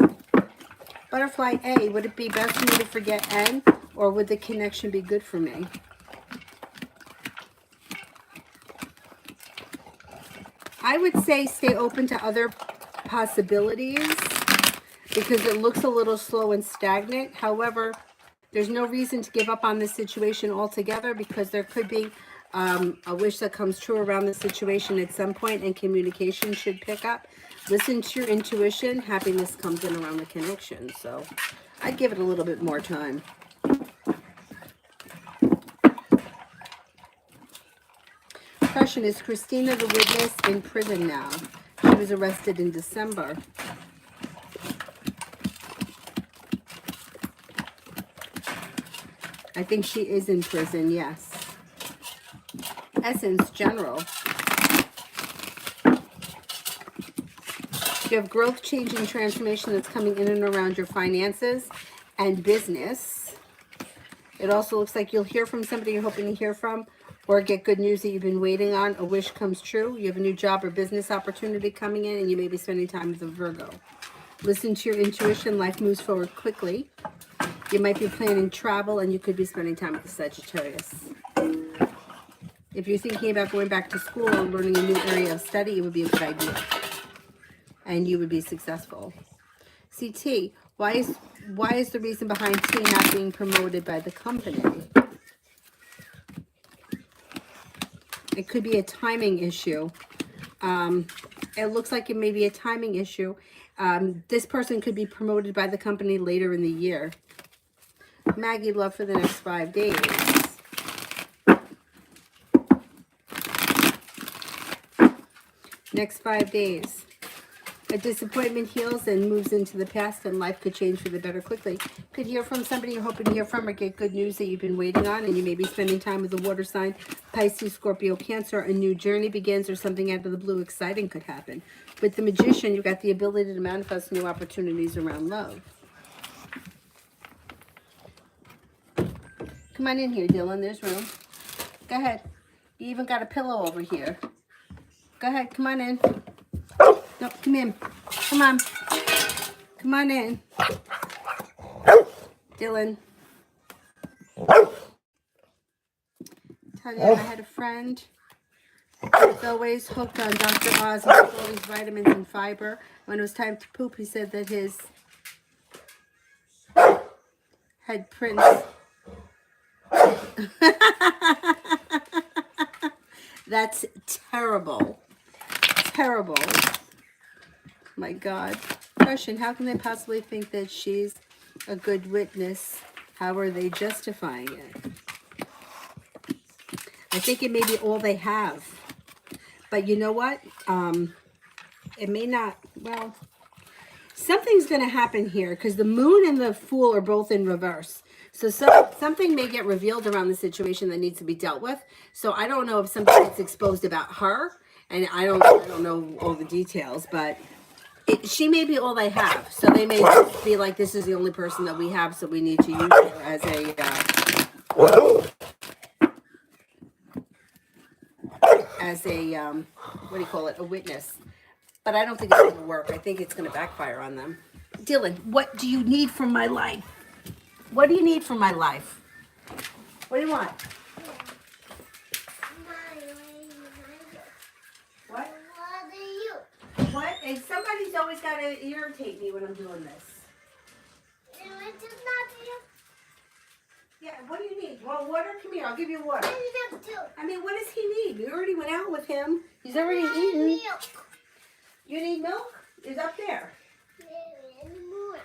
Butterfly A, would it be best for me to forget N, or would the connection be good for me? I would say stay open to other possibilities because it looks a little slow and stagnant. However, there's no reason to give up on this situation altogether because there could be a wish that comes true around the situation at some point, and communication should pick up. Listen to your intuition. Happiness comes in around the connection. So I'd give it a little bit more time. Question, is Christina the witness in prison now? She was arrested in December. I think she is in prison, yes. Essence, general. You have growth, change, and transformation that's coming in and around your finances and business. It also looks like you'll hear from somebody you're hoping to hear from, or get good news that you've been waiting on. A wish comes true. You have a new job or business opportunity coming in, and you may be spending time with a Virgo. Listen to your intuition. Life moves forward quickly. You might be planning travel, and you could be spending time with the Sagittarius. If you're thinking about going back to school or learning a new area of study, it would be a good idea. And you would be successful. CT, why is the reason behind T not being promoted by the company? It could be a timing issue. It looks like it may be a timing issue. This person could be promoted by the company later in the year. Maggie, love for the next 5 days. Next 5 days. A disappointment heals and moves into the past, and life could change for the better quickly. Could hear from somebody you're hoping to hear from, or get good news that you've been waiting on, and you may be spending time with the water sign, Pisces, Scorpio, Cancer. A new journey begins, or something out of the blue exciting could happen. With the Magician, you've got the ability to manifest new opportunities around love. Come on in here, Dylan. There's room. Go ahead. You even got a pillow over here. Go ahead. Come on in. No, come in. Come on. Come on in. Dylan. Tell you, I had a friend who was always hooked on Dr. Oz and took all these vitamins and fiber. When it was time to poop, he said that his head prints. That's terrible. Terrible. My God. Question, how can they possibly think that she's a good witness? How are they justifying it? I think it may be all they have. But you know what? It may not, well, something's going to happen here because the moon and the fool are both in reverse. So something may get revealed around the situation that needs to be dealt with. So I don't know if something gets exposed about her. And I don't know all the details, but she may be all they have. So they may be like, this is the only person that we have, so we need to use her as a, what do you call it, a witness. But I don't think it's going to work. I think it's going to backfire on them. Dylan, what do you need from my life? What do you need from my life? What do you want? What? What are you? What? And somebody's always got to irritate me when I'm doing this. It's not you. Yeah, what do you need? Well, water? Come here, I'll give you water. I need too. I mean, what does he need? We already went out with him. He's already eaten. Milk. You need milk? It's up there. More.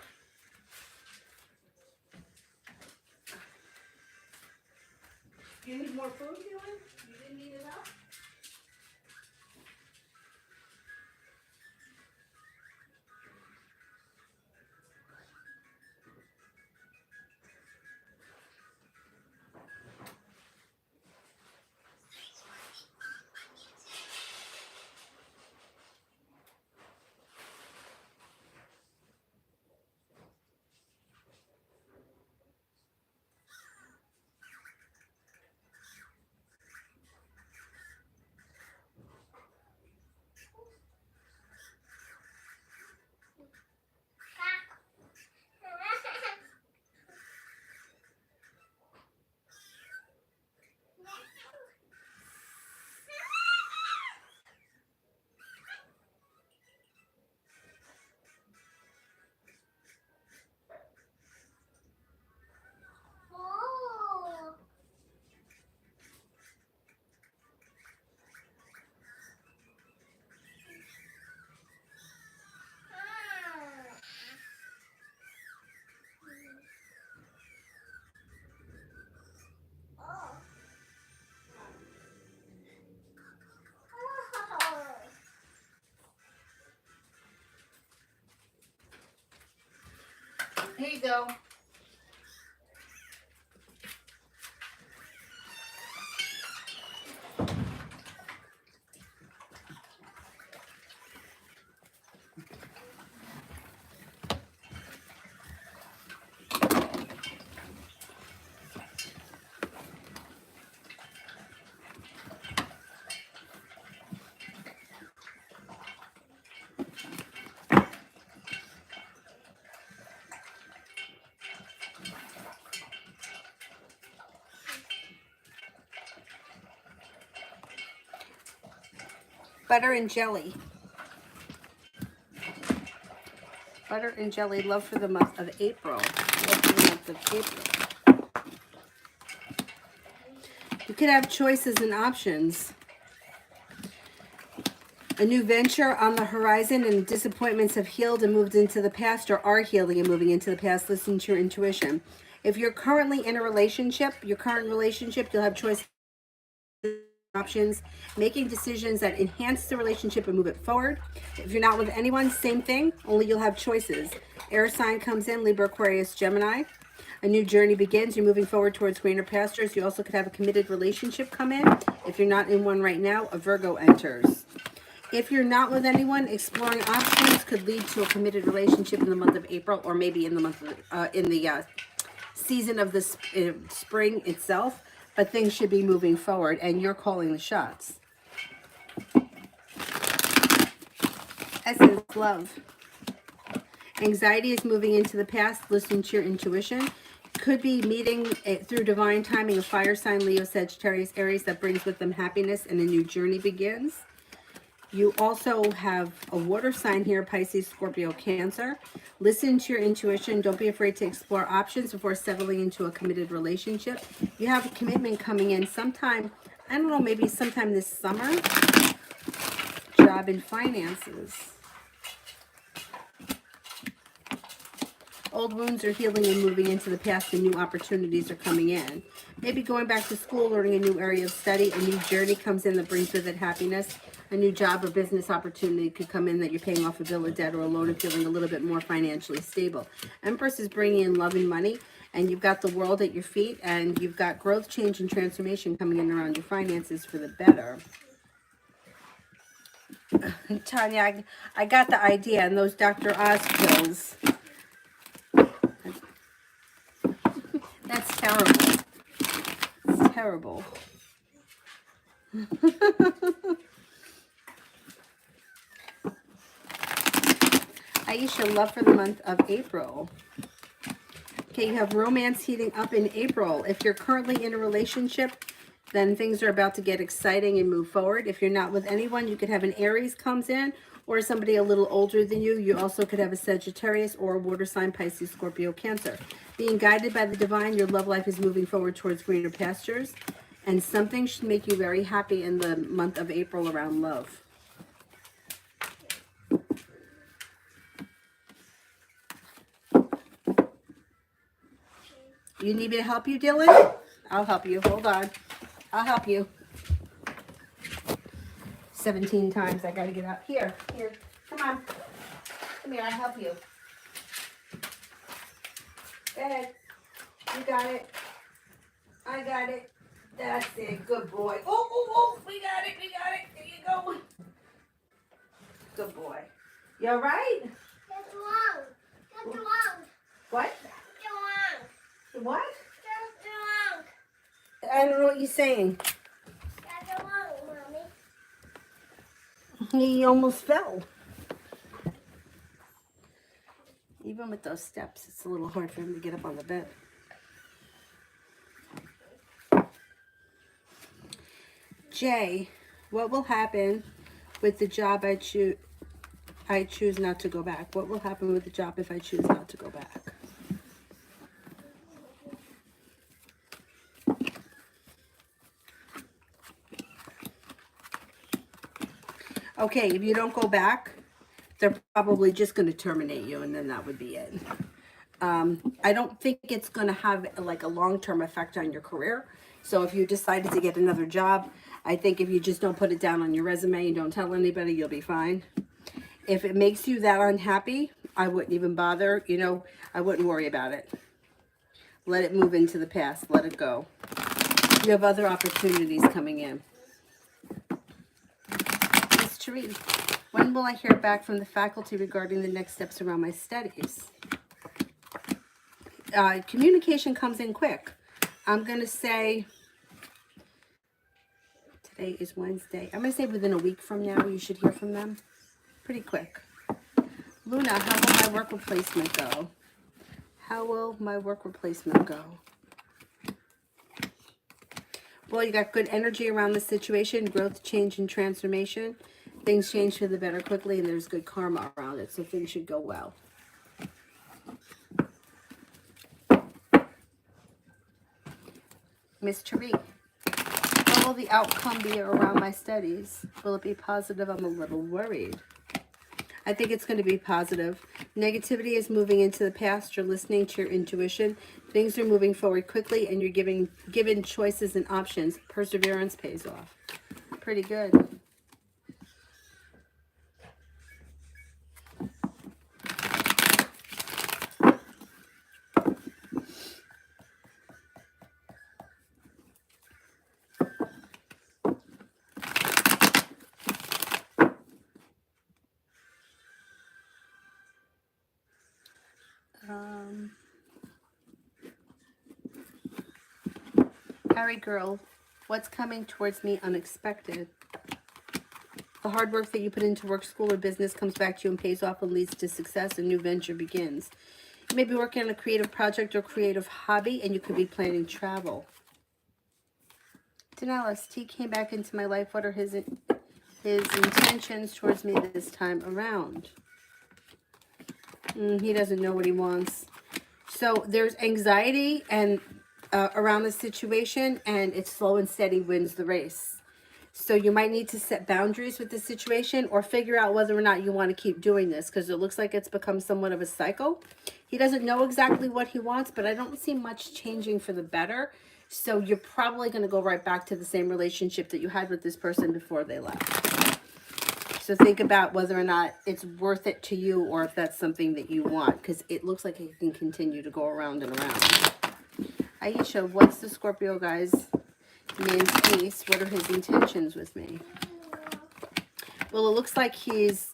Do you need more food, Dylan? You didn't eat enough? Oh. Here you go. Butter and jelly. Butter and jelly, love for the month of April. Love for the month of April. You could have choices and options. A new venture on the horizon, and disappointments have healed and moved into the past, or are healing and moving into the past. Listen to your intuition. If you're currently in a relationship, your current relationship, you'll have choices, options, making decisions that enhance the relationship and move it forward. If you're not with anyone, same thing, only you'll have choices. Air sign comes in, Libra, Aquarius, Gemini. A new journey begins. You're moving forward towards greener pastures. You also could have a committed relationship come in. If you're not in one right now, a Virgo enters. If you're not with anyone, exploring options could lead to a committed relationship in the month of April, or maybe in the month of, in the season of the spring itself. But things should be moving forward, and you're calling the shots. Essence, love. Anxiety is moving into the past. Listen to your intuition. Could be meeting through divine timing, a fire sign, Leo, Sagittarius, Aries, that brings with them happiness, and a new journey begins. You also have a water sign here, Pisces, Scorpio, Cancer. Listen to your intuition. Don't be afraid to explore options before settling into a committed relationship. You have a commitment coming in sometime, I don't know, maybe sometime this summer. Job and finances. Old wounds are healing and moving into the past, and new opportunities are coming in. Maybe going back to school, learning a new area of study. A new journey comes in that brings with it happiness. A new job or business opportunity could come in that you're paying off a bill of debt or a loan and feeling a little bit more financially stable. Empress is bringing in love and money, and you've got the world at your feet, and you've got growth, change, and transformation coming in around your finances for the better. Tanya, I got the idea, and those Dr. Oz pills. That's terrible. It's terrible. Aisha, love for the month of April. Okay, you have romance heating up in April. If you're currently in a relationship, then things are about to get exciting and move forward. If you're not with anyone, you could have an Aries comes in, or somebody a little older than you. You also could have a Sagittarius or a water sign, Pisces, Scorpio, Cancer. Being guided by the divine, your love life is moving forward towards greener pastures. And something should make you very happy in the month of April around love. You need me to help you, Dylan? I'll help you. Hold on. I'll help you. 17 times. I gotta get up. Here. Come on. Come here. I'll help you. Go ahead. You got it. I got it. That's it. Good boy. Oh. We got it. There you go. Good boy. You all right? That's wrong. That's wrong. What? That's wrong. What? That's wrong. I don't know what you're saying. That's wrong, Mommy. He almost fell. Even with those steps, it's a little hard for him to get up on the bed. Jay, what will happen with the job I choose not to go back? What will happen with the job if I choose not to go back? Okay, if you don't go back, they're probably just going to terminate you, and then that would be it. I don't think it's going to have like a long-term effect on your career. So if you decided to get another job, I think if you just don't put it down on your resume and don't tell anybody, you'll be fine. If it makes you that unhappy, I wouldn't even bother. You know, I wouldn't worry about it. Let it move into the past. Let it go. You have other opportunities coming in. Miss Therese, when will I hear back from the faculty regarding the next steps around my studies? Communication comes in quick. I'm going to say, today is Wednesday. I'm going to say within a week from now, you should hear from them. Pretty quick. Luna, how will my work replacement go? How will my work replacement go? Well, you got good energy around the situation, growth, change, and transformation. Things change for the better quickly, and there's good karma around it, so things should go well. Miss Tariq, what will the outcome be around my studies? Will it be positive? I'm a little worried. I think it's going to be positive. Negativity is moving into the past. You're listening to your intuition. Things are moving forward quickly, and you're given choices and options. Perseverance pays off. Pretty good. Harry girl, what's coming towards me unexpected? The hard work that you put into work, school, or business comes back to you and pays off and leads to success. A new venture begins. You may be working on a creative project or creative hobby, and you could be planning travel. Danelis, T came back into my life. What are his intentions towards me this time around? He doesn't know what he wants. So there's anxiety and around the situation, and it's slow and steady wins the race. So you might need to set boundaries with the situation or figure out whether or not you want to keep doing this, because it looks like it's become somewhat of a cycle. He doesn't know exactly what he wants, but I don't see much changing for the better. So you're probably going to go right back to the same relationship that you had with this person before they left. So think about whether or not it's worth it to you, or if that's something that you want, because it looks like it can continue to go around and around. Aisha, what's the Scorpio guy's name's ace? What are his intentions with me? Well, it looks like he's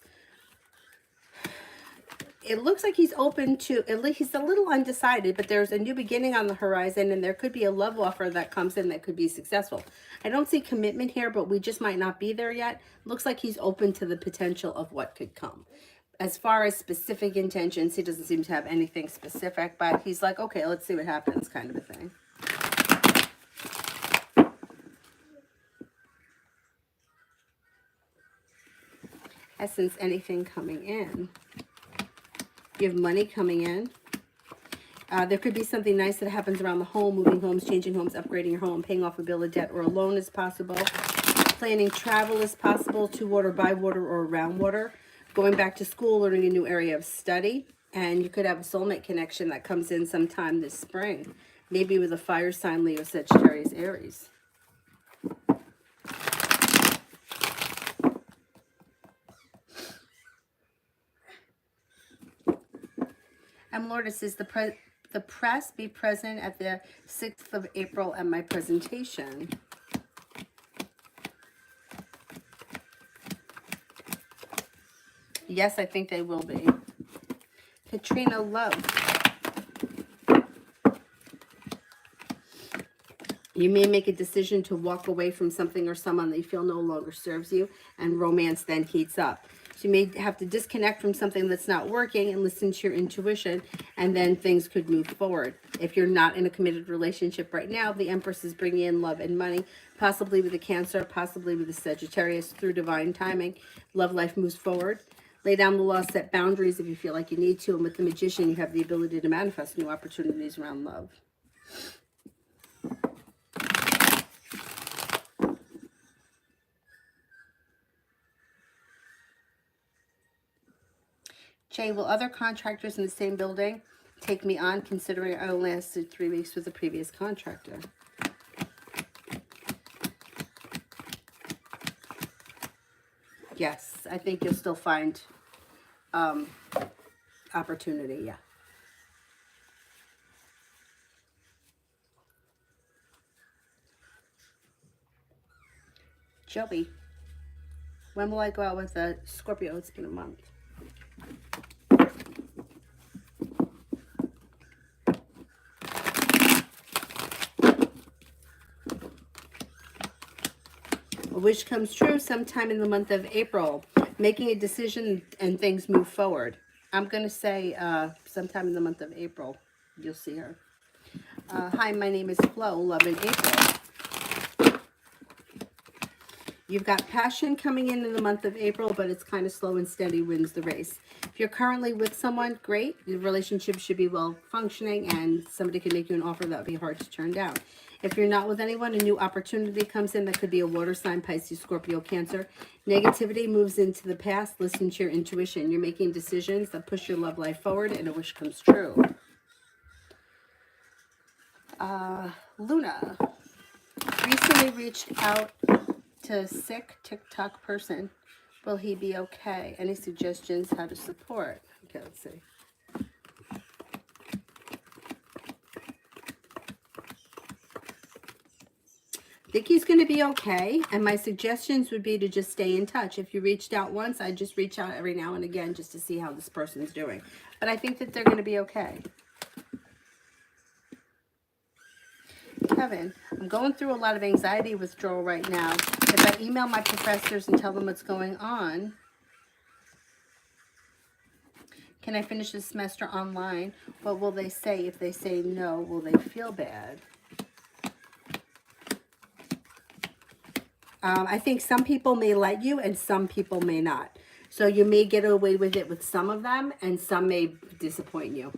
open to, at least he's a little undecided, but there's a new beginning on the horizon, and there could be a love offer that comes in that could be successful. I don't see commitment here, but we just might not be there yet. Looks like he's open to the potential of what could come. As far as specific intentions, he doesn't seem to have anything specific, but he's like, okay, let's see what happens, kind of a thing. Essence, anything coming in. You have money coming in. There could be something nice that happens around the home, moving homes, changing homes, upgrading your home, paying off a bill of debt or a loan is possible. Planning travel is possible, to water, by water, or around water. Going back to school, learning a new area of study. And you could have a soulmate connection that comes in sometime this spring. Maybe with a fire sign, Leo, Sagittarius, Aries. I'm Lourdes, says the press be present at the 6th of April at my presentation. Yes, I think they will be. Katrina, love. You may make a decision to walk away from something or someone that you feel no longer serves you, and romance then heats up. So you may have to disconnect from something that's not working and listen to your intuition, and then things could move forward. If you're not in a committed relationship right now, the Empress is bringing in love and money, possibly with a Cancer, possibly with a Sagittarius, through divine timing. Love life moves forward. Lay down the law, set boundaries if you feel like you need to, and with the Magician, you have the ability to manifest new opportunities around love. Jay, will other contractors in the same building take me on, considering I only lasted 3 weeks with the previous contractor? Yes, I think you'll still find opportunity, yeah. Joey, when will I go out with a Scorpio? It's been a month. A wish comes true sometime in the month of April. Making a decision and things move forward. I'm going to say sometime in the month of April, you'll see her. Hi, my name is Flo, love in April. You've got passion coming in the month of April, but it's kind of slow and steady wins the race. If you're currently with someone, great. The relationship should be well functioning, and somebody can make you an offer that would be hard to turn down. If you're not with anyone, a new opportunity comes in that could be a water sign, Pisces, Scorpio, Cancer. Negativity moves into the past. Listen to your intuition. You're making decisions that push your love life forward, and a wish comes true. Luna recently reached out to a sick TikTok person. Will he be okay? Any suggestions how to support? Okay, let's see. I think he's going to be okay, and my suggestions would be to just stay in touch. If you reached out once, I'd just reach out every now and again just to see how this person's doing. But I think that they're going to be okay. Kevin, I'm going through a lot of anxiety withdrawal right now. If I email my professors and tell them what's going on, can I finish the semester online? What will they say? If they say no, will they feel bad? I think some people may let you and some people may not. So you may get away with it with some of them, and some may disappoint you.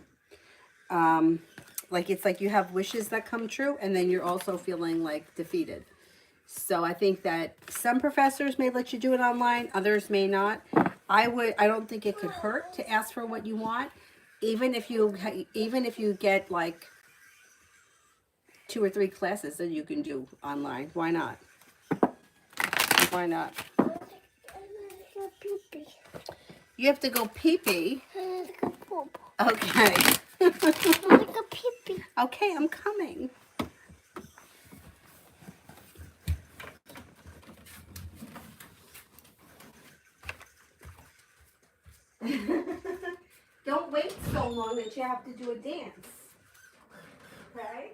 Like it's like you have wishes that come true, and then you're also feeling like defeated. So I think that some professors may let you do it online, others may not. I don't think it could hurt to ask for what you want, even if you get like 2 or 3 classes that you can do online. Why not? Why not? You have to go pee-pee. Okay. Okay, I'm coming. Don't wait so long that you have to do a dance. Okay?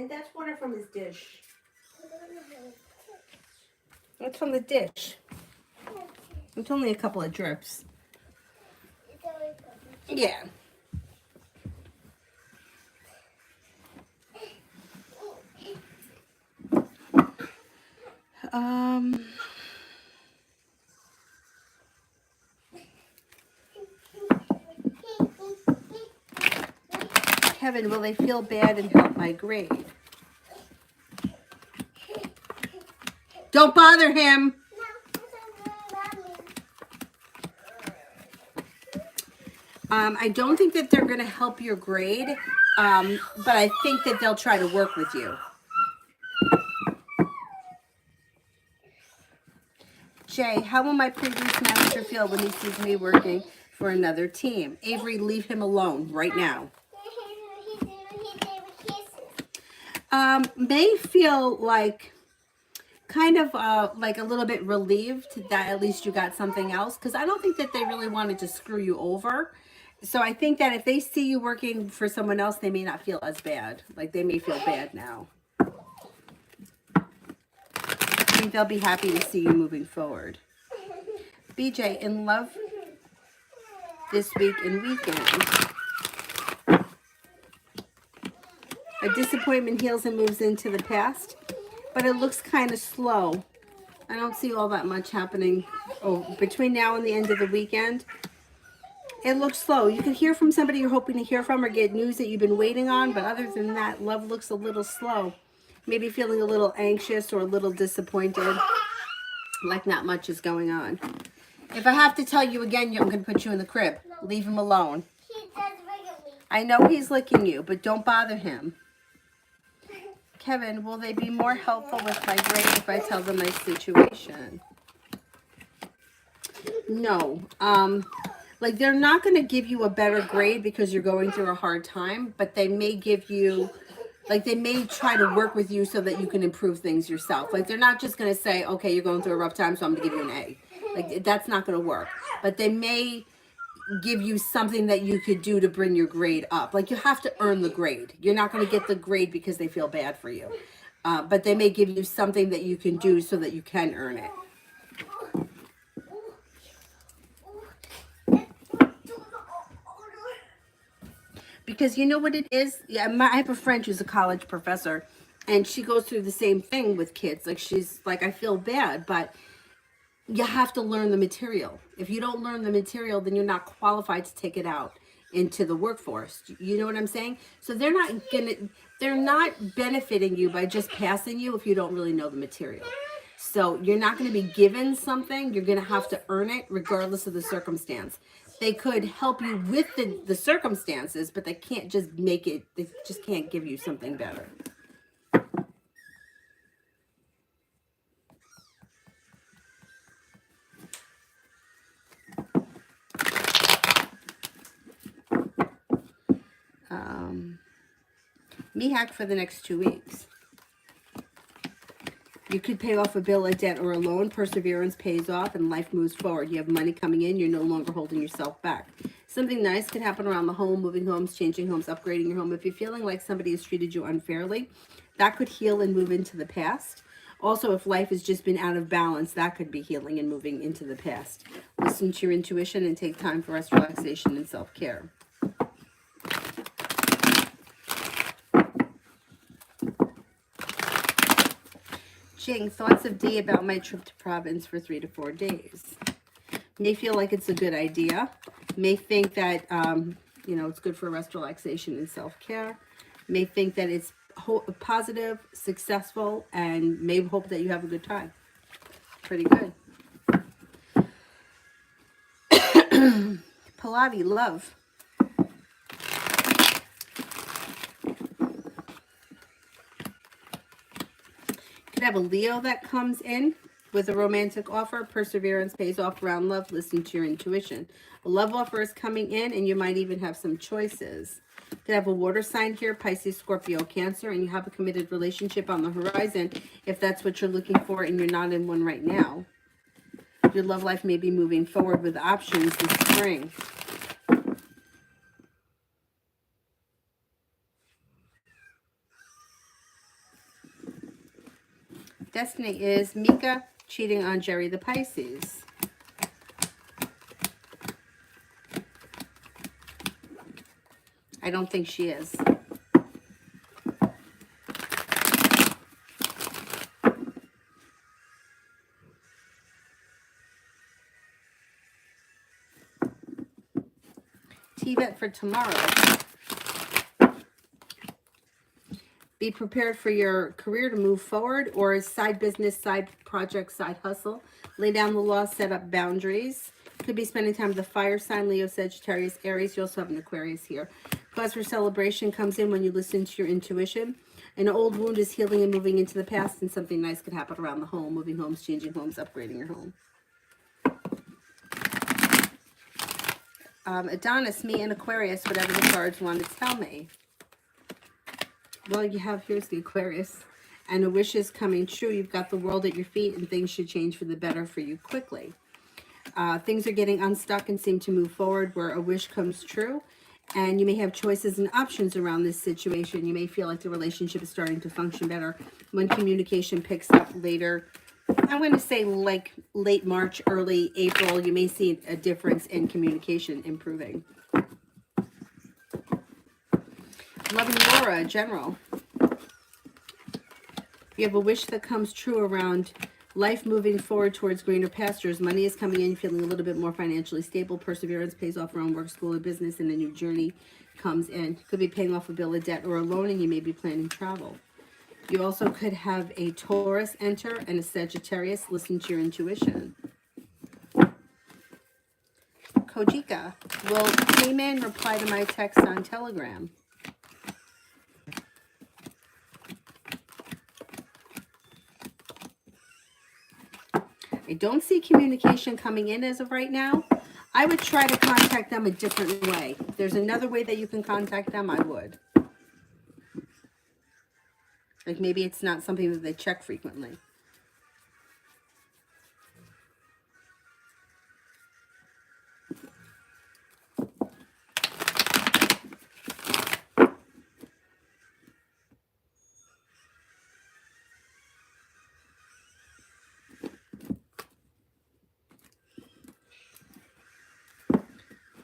Kevin, that's water from his dish. That's from the dish. It's only a couple of drips. Yeah. Kevin, will they feel bad and help my grade? Don't bother him. I don't think that they're going to help your grade, but I think that they'll try to work with you. Jay, how will my previous manager feel when he sees me working for another team? Avery, leave him alone right now. May feel like kind of like a little bit relieved that at least you got something else, because I don't think that they really wanted to screw you over. So I think that if they see you working for someone else, they may not feel as bad. Like they may feel bad now. I think they'll be happy to see you moving forward. BJ, in love this week and weekend. A disappointment heals and moves into the past, but it looks kind of slow. I don't see all that much happening between now and the end of the weekend. It looks slow. You can hear from somebody you're hoping to hear from or get news that you've been waiting on, but other than that, love looks a little slow. Maybe feeling a little anxious or a little disappointed, like not much is going on. If I have to tell you again, I'm going to put you in the crib. Leave him alone. He does licking me. I know he's licking you, but don't bother him. Kevin, will they be more helpful with my grade if I tell them my situation? No. Like they're not going to give you a better grade because you're going through a hard time, but they may give you, like they may try to work with you so that you can improve things yourself. Like they're not just going to say, okay, you're going through a rough time, so I'm going to give you an A. Like that's not going to work. But they may give you something that you could do to bring your grade up. Like you have to earn the grade. You're not going to get the grade because they feel bad for you. But they may give you something that you can do so that you can earn it. Because you know what it is? Yeah, I have a friend who's a college professor, and she goes through the same thing with kids. Like she's like, I feel bad, but you have to learn the material. If you don't learn the material, then you're not qualified to take it out into the workforce. You know what I'm saying? So they're not benefiting you by just passing you if you don't really know the material. So you're not going to be given something. You're going to have to earn it regardless of the circumstance. They could help you with the circumstances, but they can't just make it, they just can't give you something better. Mihak for the next 2 weeks. You could pay off a bill, a debt, or a loan. Perseverance pays off and life moves forward. You have money coming in. You're no longer holding yourself back. Something nice could happen around the home, moving homes, changing homes, upgrading your home. If you're feeling like somebody has treated you unfairly, that could heal and move into the past. Also, if life has just been out of balance, that could be healing and moving into the past. Listen to your intuition and take time for rest, relaxation, and self-care. Jing, thoughts of D about my trip to Province for 3 to 4 days. May feel like it's a good idea. May think that, it's good for rest, relaxation, and self-care. May think that it's positive, successful, and may hope that you have a good time. Pretty good. Pilates, love. Have a Leo that comes in with a romantic offer. Perseverance pays off around love. Listen to your intuition. A love offer is coming in, and you might even have some choices. You could have a water sign here, Pisces, Scorpio, Cancer, and you have a committed relationship on the horizon if that's what you're looking for and you're not in one right now. Your love life may be moving forward with options this spring. Destiny is Mika cheating on Jerry the Pisces. I don't think she is. TBET for tomorrow. Be prepared for your career to move forward, or side business, side project, side hustle. Lay down the law, set up boundaries. Could be spending time with the fire sign, Leo, Sagittarius, Aries. You also have an Aquarius here. Cause for celebration comes in when you listen to your intuition. An old wound is healing and moving into the past, and something nice could happen around the home. Moving homes, changing homes, upgrading your home. Adonis, me, and Aquarius, whatever the cards want to tell me. Well, you have, here's the Aquarius. And a wish is coming true. You've got the world at your feet, and things should change for the better for you quickly. Things are getting unstuck and seem to move forward where a wish comes true. And you may have choices and options around this situation. You may feel like the relationship is starting to function better when communication picks up later. I'm going to say like late March, early April. You may see a difference in communication improving. Love and Laura, general. You have a wish that comes true around life moving forward towards greener pastures. Money is coming in, feeling a little bit more financially stable. Perseverance pays off around work, school, or business, and a new journey comes in. Could be paying off a bill of debt or a loan, and you may be planning travel. You also could have a Taurus enter and a Sagittarius. Listen to your intuition. Kojika, will Cayman reply to my text on Telegram? I don't see communication coming in as of right now. I would try to contact them a different way. If there's another way that you can contact them, I would. Like maybe it's not something that they check frequently.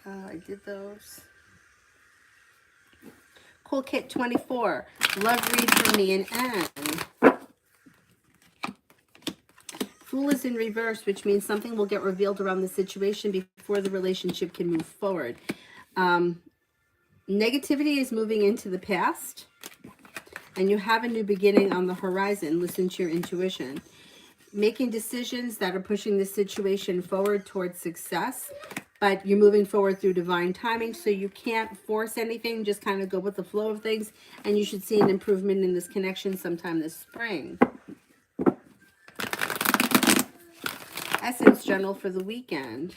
I did those. Cool Kit 24. Love read for me and Anne. Fool is in reverse, which means something will get revealed around the situation before the relationship can move forward. Negativity is moving into the past, and you have a new beginning on the horizon. Listen to your intuition. Making decisions that are pushing the situation forward towards success, but you're moving forward through divine timing, so you can't force anything, just kind of go with the flow of things, and you should see an improvement in this connection sometime this spring. Essence Journal for the weekend.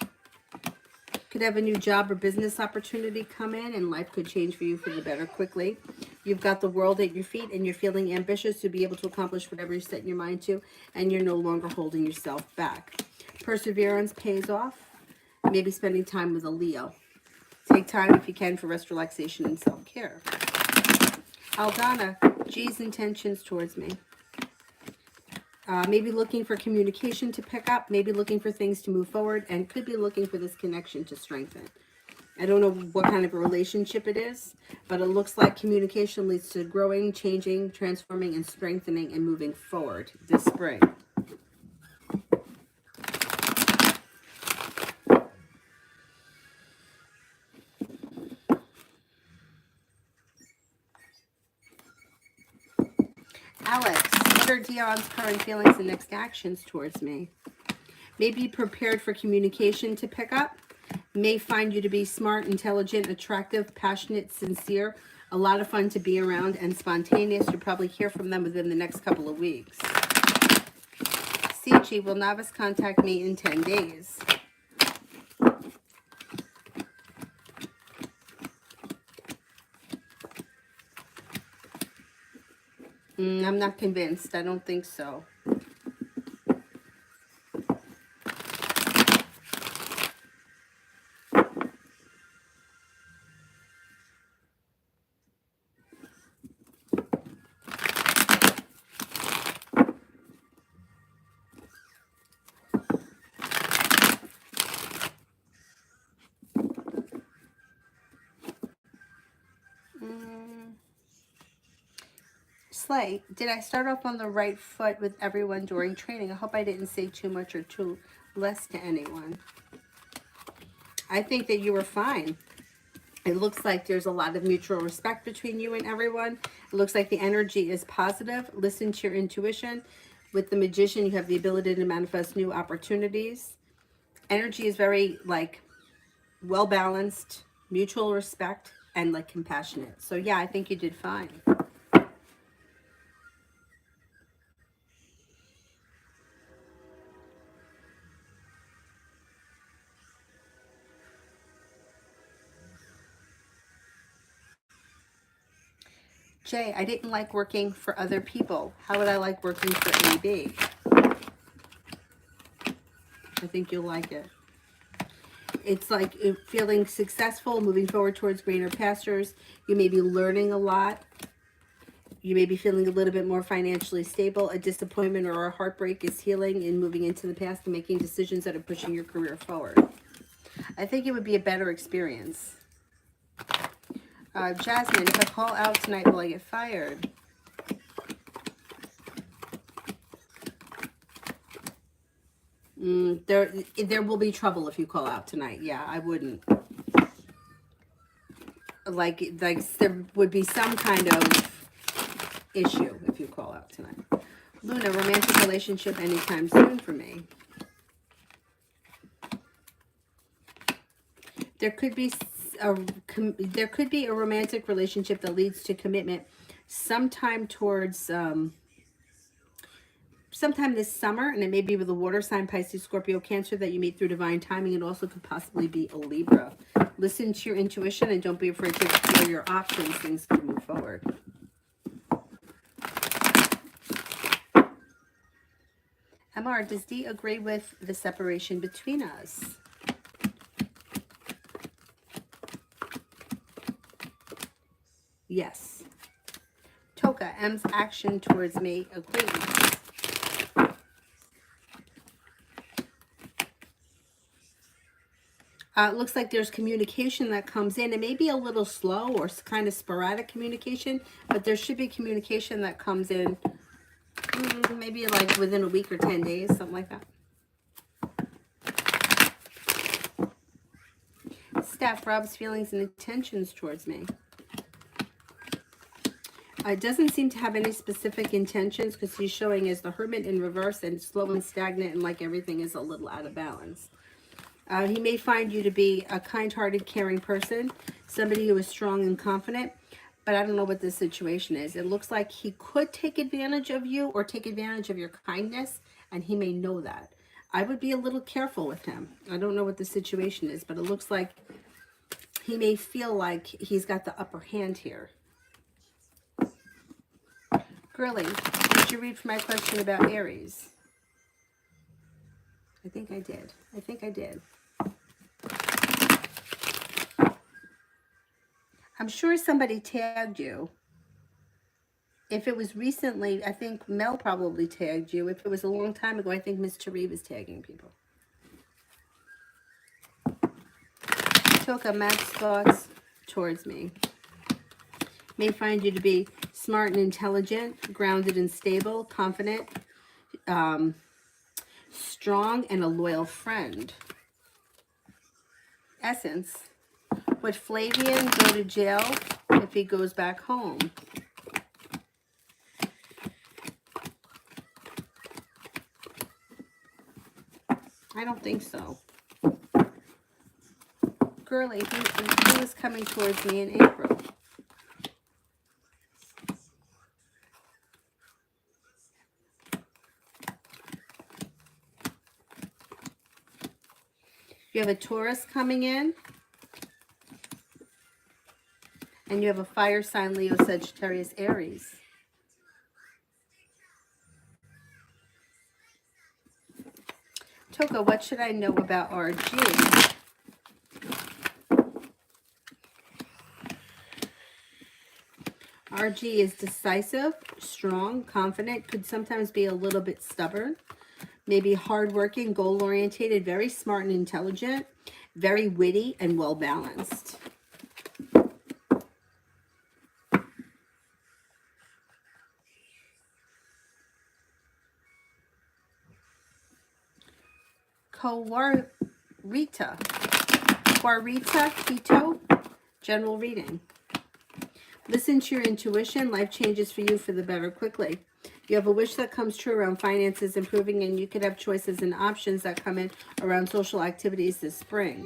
Could have a new job or business opportunity come in, and life could change for you for the better quickly. You've got the world at your feet, and you're feeling ambitious to be able to accomplish whatever you're setting your mind to, and you're no longer holding yourself back. Perseverance pays off. Maybe spending time with a Leo. Take time if you can for rest, relaxation, and self-care. Aldana, G's intentions towards me. Maybe looking for communication to pick up, maybe looking for things to move forward, and could be looking for this connection to strengthen. I don't know what kind of a relationship it is, but it looks like communication leads to growing, changing, transforming, and strengthening and moving forward this spring. Alex, what are Dion's current feelings and next actions towards me? May be prepared for communication to pick up. May find you to be smart, intelligent, attractive, passionate, sincere, a lot of fun to be around, and spontaneous. You'll probably hear from them within the next couple of weeks. CG, will Navis contact me in 10 days? I'm not convinced. I don't think so. Slay, did I start off on the right foot with everyone during training? I hope I didn't say too much or too less to anyone. I think that you were fine. It looks like there's a lot of mutual respect between you and everyone. It looks like the energy is positive. Listen to your intuition. With the Magician, you have the ability to manifest new opportunities. Energy is very, like, well-balanced, mutual respect, and, like, compassionate. So, yeah, I think you did fine. Jay, I didn't like working for other people. How would I like working for AB? I think you'll like it. It's like feeling successful, moving forward towards greener pastures. You may be learning a lot. You may be feeling a little bit more financially stable. A disappointment or a heartbreak is healing and moving into the past and making decisions that are pushing your career forward. I think it would be a better experience. Jasmine, if I call out tonight, will I get fired? There will be trouble if you call out tonight. Yeah, I wouldn't. Like there would be some kind of issue if you call out tonight. Luna, romantic relationship anytime soon for me. There could be a romantic relationship that leads to commitment sometime towards sometime this summer, and it may be with a water sign, Pisces, Scorpio, Cancer, that you meet through divine timing. It also could possibly be a Libra. Listen to your intuition and don't be afraid to explore your options. Things can move forward. Amar, does Dee agree with the separation between us? Yes. Toka, M's action towards me agrees. It looks like there's communication that comes in. It may be a little slow or kind of sporadic communication, but there should be communication that comes in maybe like within a week or 10 days, something like that. Steph, Rob's feelings and intentions towards me. It doesn't seem to have any specific intentions because he's showing as the Hermit in reverse and slow and stagnant and like everything is a little out of balance. He may find you to be a kind-hearted, caring person, somebody who is strong and confident, but I don't know what the situation is. It looks like he could take advantage of you or take advantage of your kindness, and he may know that. I would be a little careful with him. I don't know what the situation is, but it looks like he may feel like he's got the upper hand here. Girly, did you read for my question about Aries? I think I did. I'm sure somebody tagged you. If it was recently, I think Mel probably tagged you. If it was a long time ago, I think Miss Therese was tagging people. Toka, Matt's thoughts towards me. May find you to be smart and intelligent, grounded and stable, confident, strong, and a loyal friend. Essence. Would Flavian go to jail if he goes back home? I don't think so. Girly, he was coming towards me in April. You have a Taurus coming in. And you have a fire sign, Leo, Sagittarius, Aries. Toka, what should I know about RG? RG is decisive, strong, confident, could sometimes be a little bit stubborn, maybe hardworking, goal-oriented, very smart and intelligent, very witty and well-balanced. Quarita, Quito, general reading. Listen to your intuition. Life changes for you for the better quickly. You have a wish that comes true around finances improving, and you could have choices and options that come in around social activities this spring.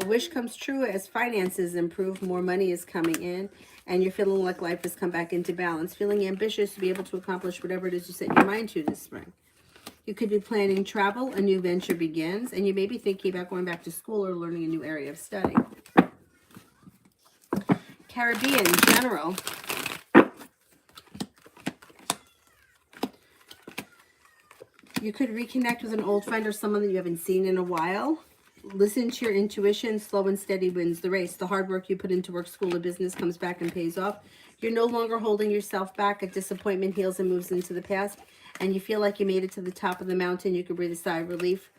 A wish comes true as finances improve, more money is coming in, and you're feeling like life has come back into balance, feeling ambitious to be able to accomplish whatever it is you set your mind to this spring. You could be planning travel, a new venture begins, and you may be thinking about going back to school or learning a new area of study. Caribbean, general. You could reconnect with an old friend or someone that you haven't seen in a while. Listen to your intuition. Slow and steady wins the race. The hard work you put into work, school, or business comes back and pays off. You're no longer holding yourself back. A disappointment heals and moves into the past. And you feel like you made it to the top of the mountain. You can breathe a sigh of relief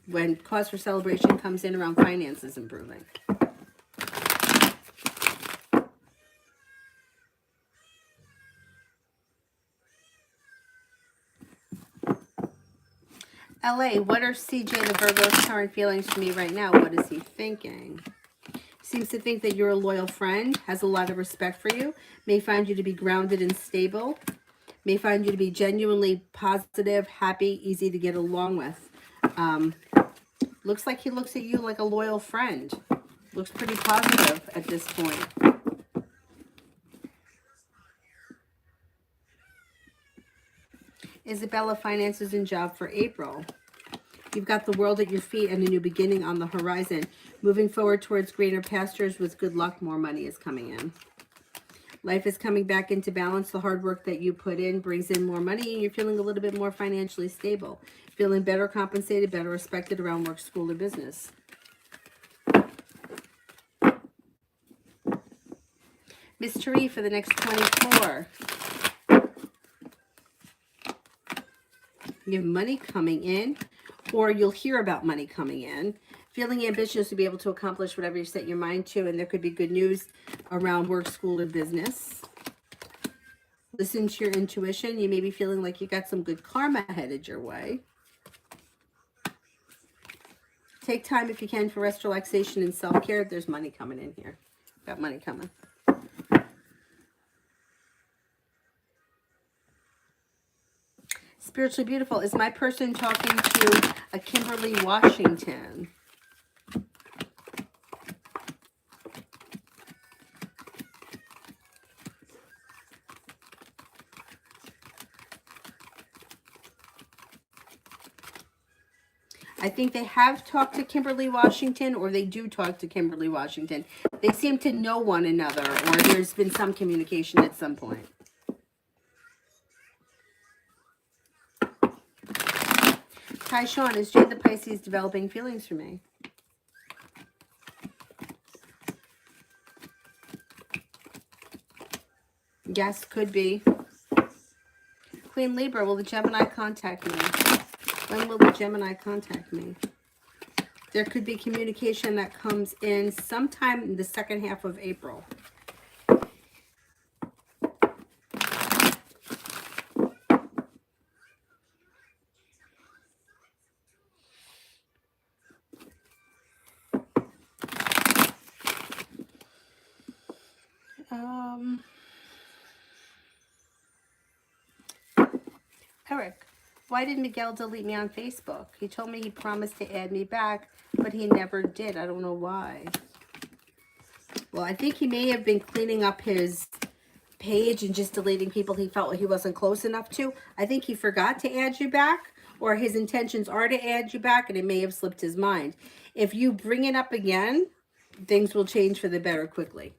when cause for celebration comes in around finances improving. LA, what are CJ the Virgo's current feelings for me right now? What is he thinking? Seems to think that you're a loyal friend, has a lot of respect for you, may find you to be grounded and stable, may find you to be genuinely positive, happy, easy to get along with. Looks like he looks at you like a loyal friend. Looks pretty positive at this point. Isabella, finances and job for April. You've got the world at your feet and a new beginning on the horizon. Moving forward towards greener pastures with good luck, more money is coming in. Life is coming back into balance. The hard work that you put in brings in more money, and you're feeling a little bit more financially stable. Feeling better compensated, better respected around work, school, or business. Mystery for the next 24. You have money coming in, or you'll hear about money coming in. Feeling ambitious to be able to accomplish whatever you set your mind to, and there could be good news around work, school, or business. Listen to your intuition. You may be feeling like you got some good karma headed your way. Take time if you can for rest, relaxation, and self-care. There's money coming in here. Got money coming. Spiritually beautiful. Is my person talking to a Kimberly Washington? I think they have talked to Kimberly Washington, or they do talk to Kimberly Washington. They seem to know one another, or there's been some communication at some point. Tyshawn, is Jade the Pisces developing feelings for me? Yes, could be. Queen Libra, will the Gemini contact me? When will the Gemini contact me? There could be communication that comes in sometime in the second half of April. Eric, why did Miguel delete me on Facebook? He told me he promised to add me back, but he never did. I don't know why. Well, I think he may have been cleaning up his page and just deleting people he felt like he wasn't close enough to. I think he forgot to add you back, or his intentions are to add you back, and it may have slipped his mind. If you bring it up again, things will change for the better quickly.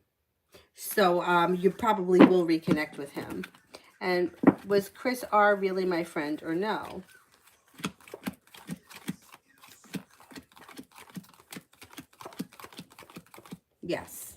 So you probably will reconnect with him. And was Chris R. really my friend or no? Yes.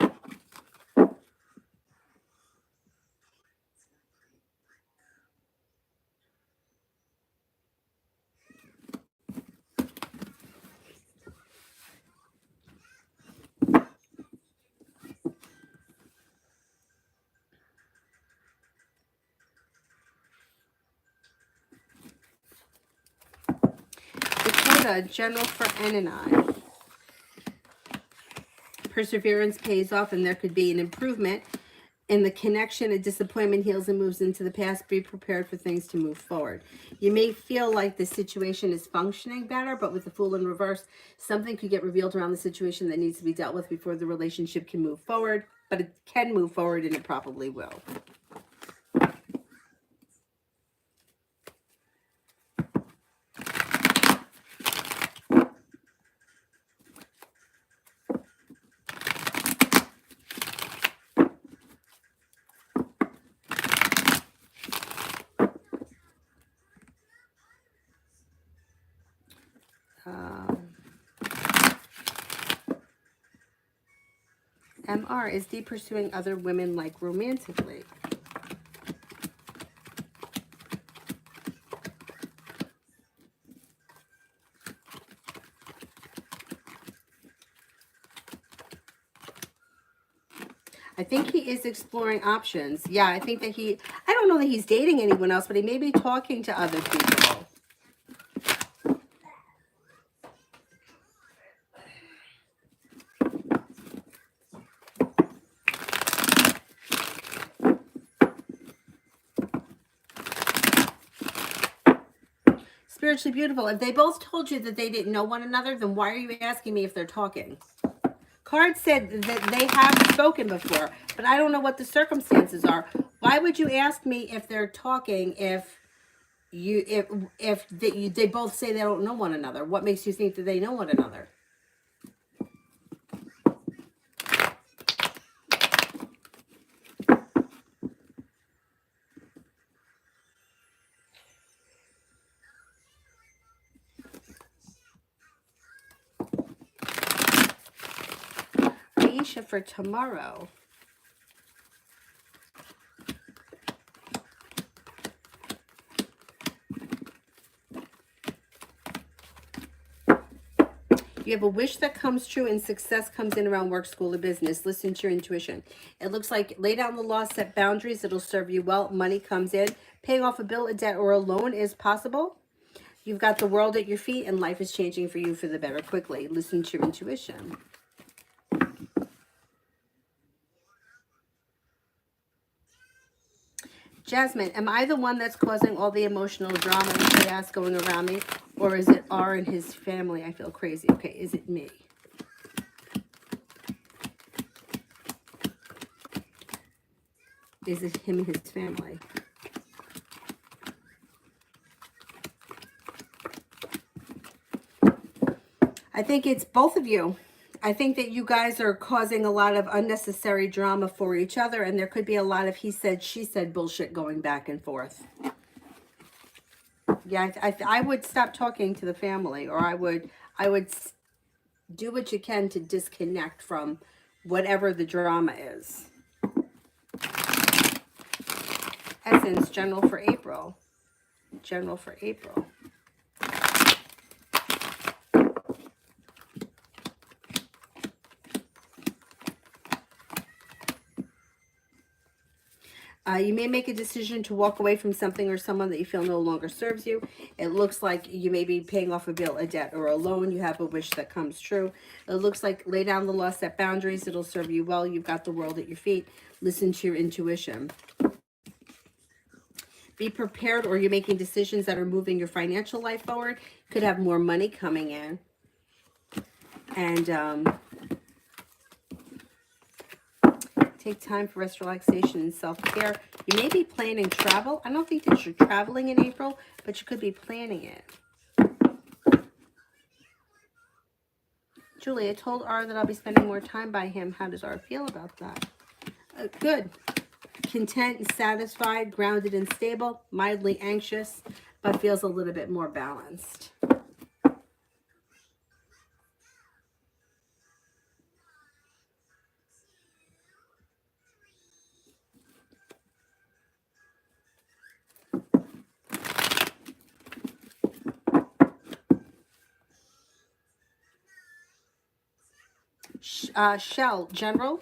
The Buddha, general for N and I. Perseverance pays off, and there could be an improvement in the connection. A disappointment heals and moves into the past. Be prepared for things to move forward. You may feel like the situation is functioning better, but with the Fool in reverse, something could get revealed around the situation that needs to be dealt with before the relationship can move forward. But it can move forward, and it probably will. MR, is D pursuing other women like romantically? I think he is exploring options. Yeah, I think that I don't know that he's dating anyone else, but he may be talking to other people. Spiritually beautiful. If they both told you that they didn't know one another, then why are you asking me if they're talking? Card said that they have spoken before, but I don't know what the circumstances are. Why would you ask me if they're talking if they both say they don't know one another? What makes you think that they know one another? Aisha for tomorrow. You have a wish that comes true and success comes in around work, school, or business. Listen to your intuition. It looks like lay down the law, set boundaries. It'll serve you well. Money comes in. Paying off a bill, a debt, or a loan is possible. You've got the world at your feet, and life is changing for you for the better quickly. Listen to your intuition. Jasmine, am I the one that's causing all the emotional drama and chaos going around me? Or is it R and his family? I feel crazy. Okay, is it me? Is it him and his family? I think it's both of you. I think that you guys are causing a lot of unnecessary drama for each other, and there could be a lot of he said, she said bullshit going back and forth. Yeah, I would stop talking to the family, or I would do what you can to disconnect from whatever the drama is. Essence, general for April. General for April. You may make a decision to walk away from something or someone that you feel no longer serves you. It looks like you may be paying off a bill, a debt, or a loan. You have a wish that comes true. It looks like lay down the law, set boundaries. It'll serve you well. You've got the world at your feet. Listen to your intuition. Be prepared, or you're making decisions that are moving your financial life forward. Could have more money coming in. And take time for rest, relaxation, and self-care. You may be planning travel. I don't think that you're traveling in April, but you could be planning it. Julie, I told R that I'll be spending more time by him. How does R feel about that? Good. Content and satisfied, grounded and stable, mildly anxious, but feels a little bit more balanced. Shell, general.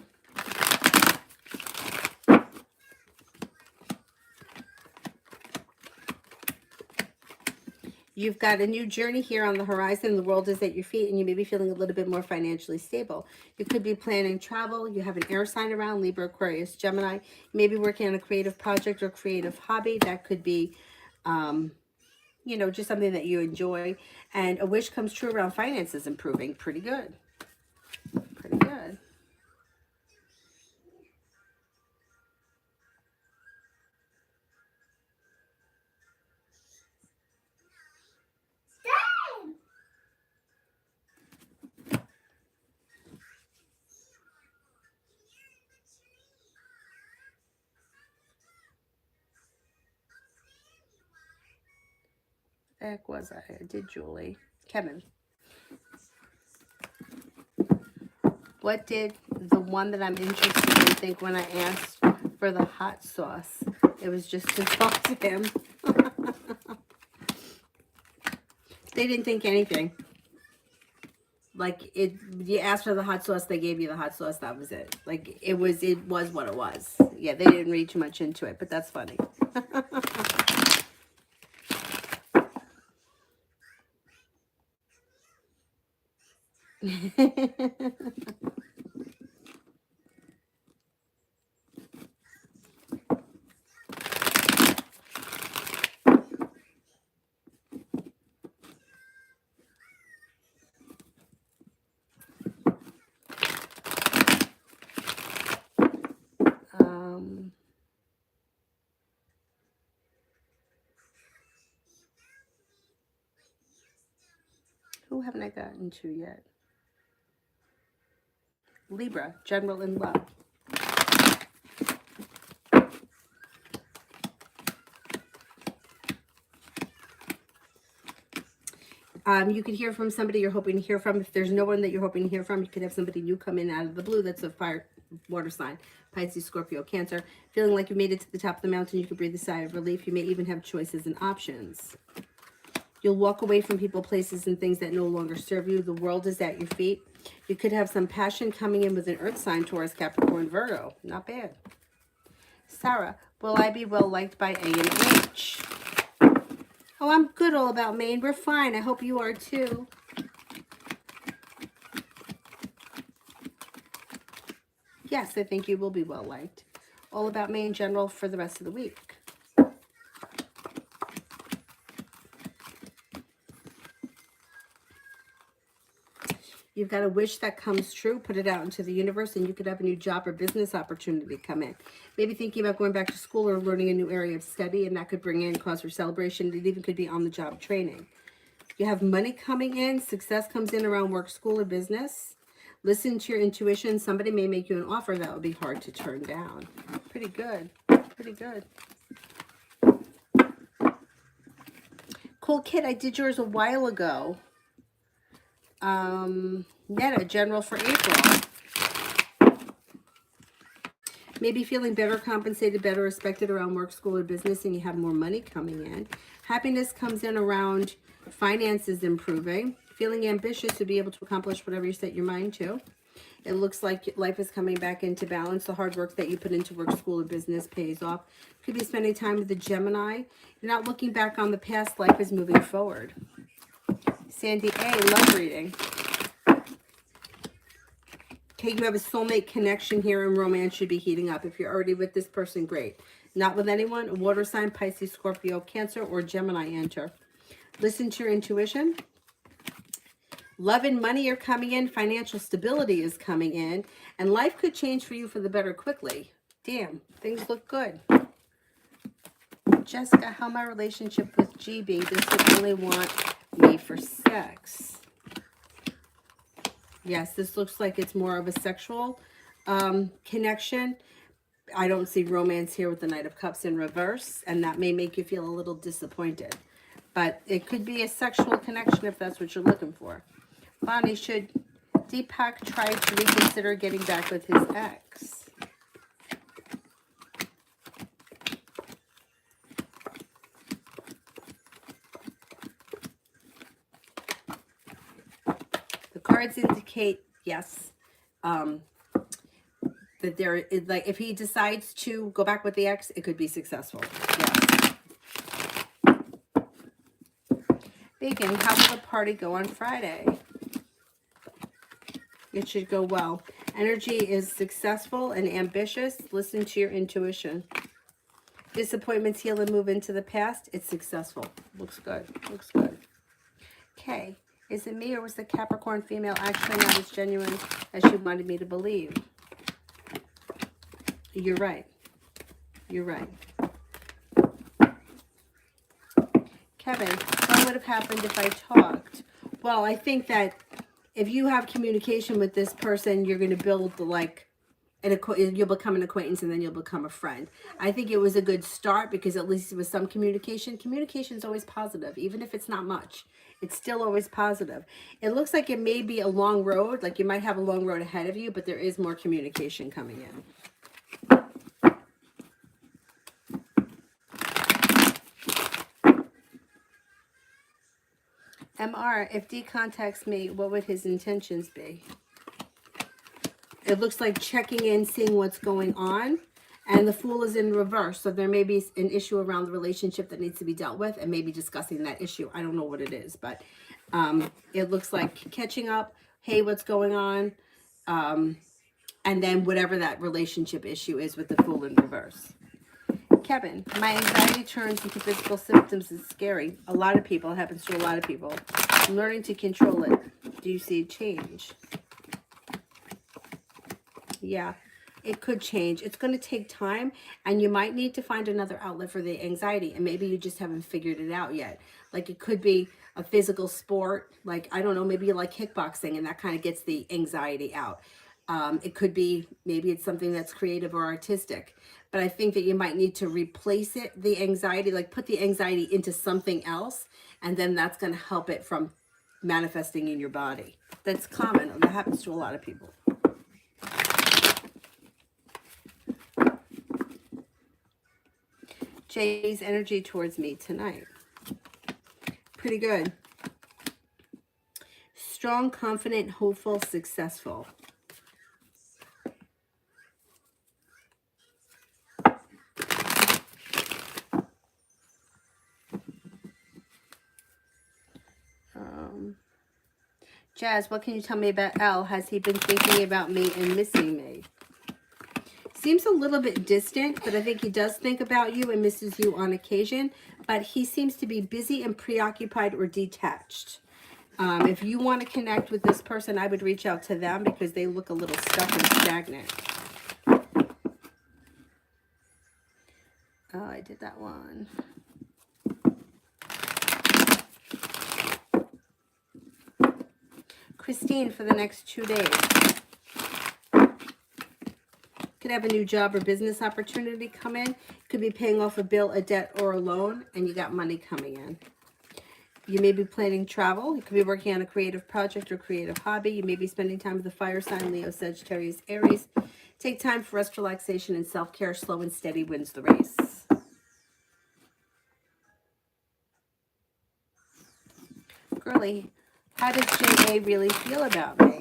You've got a new journey here on the horizon. The world is at your feet, and you may be feeling a little bit more financially stable. You could be planning travel. You have an air sign around, Libra, Aquarius, Gemini. You may be working on a creative project or creative hobby. That could be, you know, just something that you enjoy. And a wish comes true around finances improving. Pretty good. Pretty good. The heck was I did Julie. Kevin. What did the one that I'm interested in think when I asked for the hot sauce? It was just to talk to him. They didn't think anything. Like, you asked for the hot sauce, they gave you the hot sauce, that was it. Like, it was what it was. Yeah, they didn't read too much into it, but that's funny. Who haven't I gotten to yet? Libra, general in love. You could hear from somebody you're hoping to hear from. If there's no one that you're hoping to hear from, you could have somebody new come in out of the blue. That's a fire water sign. Pisces, Scorpio, Cancer. Feeling like you made it to the top of the mountain, you could breathe a sigh of relief. You may even have choices and options. You'll walk away from people, places, and things that no longer serve you. The world is at your feet. You could have some passion coming in with an earth sign, Taurus, Capricorn, Virgo. Not bad. Sarah, will I be well liked by A and H? Oh, I'm good all about Maine. We're fine. I hope you are too. Yes, I think you will be well liked. All about Maine general for the rest of the week. You've got a wish that comes true, put it out into the universe, and you could have a new job or business opportunity come in. Maybe thinking about going back to school or learning a new area of study, and that could bring in cause for celebration. It even could be on-the-job training. You have money coming in. Success comes in around work, school, or business. Listen to your intuition. Somebody may make you an offer that would be hard to turn down. Pretty good. Pretty good. Cool Kid, I did yours a while ago. Netta, general for April. Maybe feeling better compensated, better respected around work, school, or business, and you have more money coming in. Happiness comes in around finances improving. Feeling ambitious to be able to accomplish whatever you set your mind to. It looks like life is coming back into balance. The hard work that you put into work, school, or business pays off. Could be spending time with the Gemini. You're not looking back on the past. Life is moving forward. Sandy A, love reading. Okay, you have a soulmate connection here, and romance should be heating up. If you're already with this person, great. Not with anyone, a water sign, Pisces, Scorpio, Cancer, or Gemini enter. Listen to your intuition. Love and money are coming in. Financial stability is coming in. And life could change for you for the better quickly. Damn, things look good. Jessica, how my relationship with GB? This would only want me for sex. Yes, this looks like it's more of a sexual connection. I don't see romance here with the Knight of Cups in reverse, and that may make you feel a little disappointed. But it could be a sexual connection if that's what you're looking for. Bonnie, should Deepak try to reconsider getting back with his ex? The cards indicate yes. That there is, like, if he decides to go back with the ex, it could be successful. Yes. Bacon, how will the party go on Friday? It should go well. Energy is successful and ambitious. Listen to your intuition. Disappointments heal and move into the past. It's successful. Looks good. Looks good. Okay. Is it me or was the Capricorn female actually not as genuine as she wanted me to believe? You're right. You're right. Kevin, what would have happened if I talked? Well, I think that if you have communication with this person, you're going to build you'll become an acquaintance and then you'll become a friend. I think it was a good start because at least it was some communication. Communication is always positive, even if it's not much. It's still always positive. It looks like it may be a long road, like you might have a long road ahead of you, but there is more communication coming in. MR, if D contacts me, what would his intentions be? It looks like checking in, seeing what's going on. And the Fool is in reverse. So there may be an issue around the relationship that needs to be dealt with and maybe discussing that issue. I don't know what it is, but it looks like catching up. Hey, what's going on? And then whatever that relationship issue is with the Fool in reverse. Kevin, my anxiety turns into physical symptoms. It's scary. A lot of people, it happens to a lot of people. I'm learning to control it. Do you see change? Yeah, it could change. It's going to take time, and you might need to find another outlet for the anxiety, and maybe you just haven't figured it out yet. Like it could be a physical sport, like, I don't know, maybe you like kickboxing, and that kind of gets the anxiety out. It could be, maybe it's something that's creative or artistic, but I think that you might need to replace it, the anxiety, like put the anxiety into something else, and then that's going to help it from manifesting in your body. That's common. That happens to a lot of people. Jay's energy towards me tonight. Pretty good. Strong, confident, hopeful, successful. Jazz, what can you tell me about L? Has he been thinking about me and missing me? Seems a little bit distant, but I think he does think about you and misses you on occasion. But he seems to be busy and preoccupied or detached. If you want to connect with this person, I would reach out to them because they look a little stuck and stagnant. Oh, I did that one. Christine, for the next 2 days. Could have a new job or business opportunity come in. Could be paying off a bill, a debt, or a loan, and you got money coming in. You may be planning travel. You could be working on a creative project or creative hobby. You may be spending time with the fire sign, Leo, Sagittarius, Aries. Take time for rest, relaxation, and self-care. Slow and steady wins the race. Girly, how does J.A. really feel about me?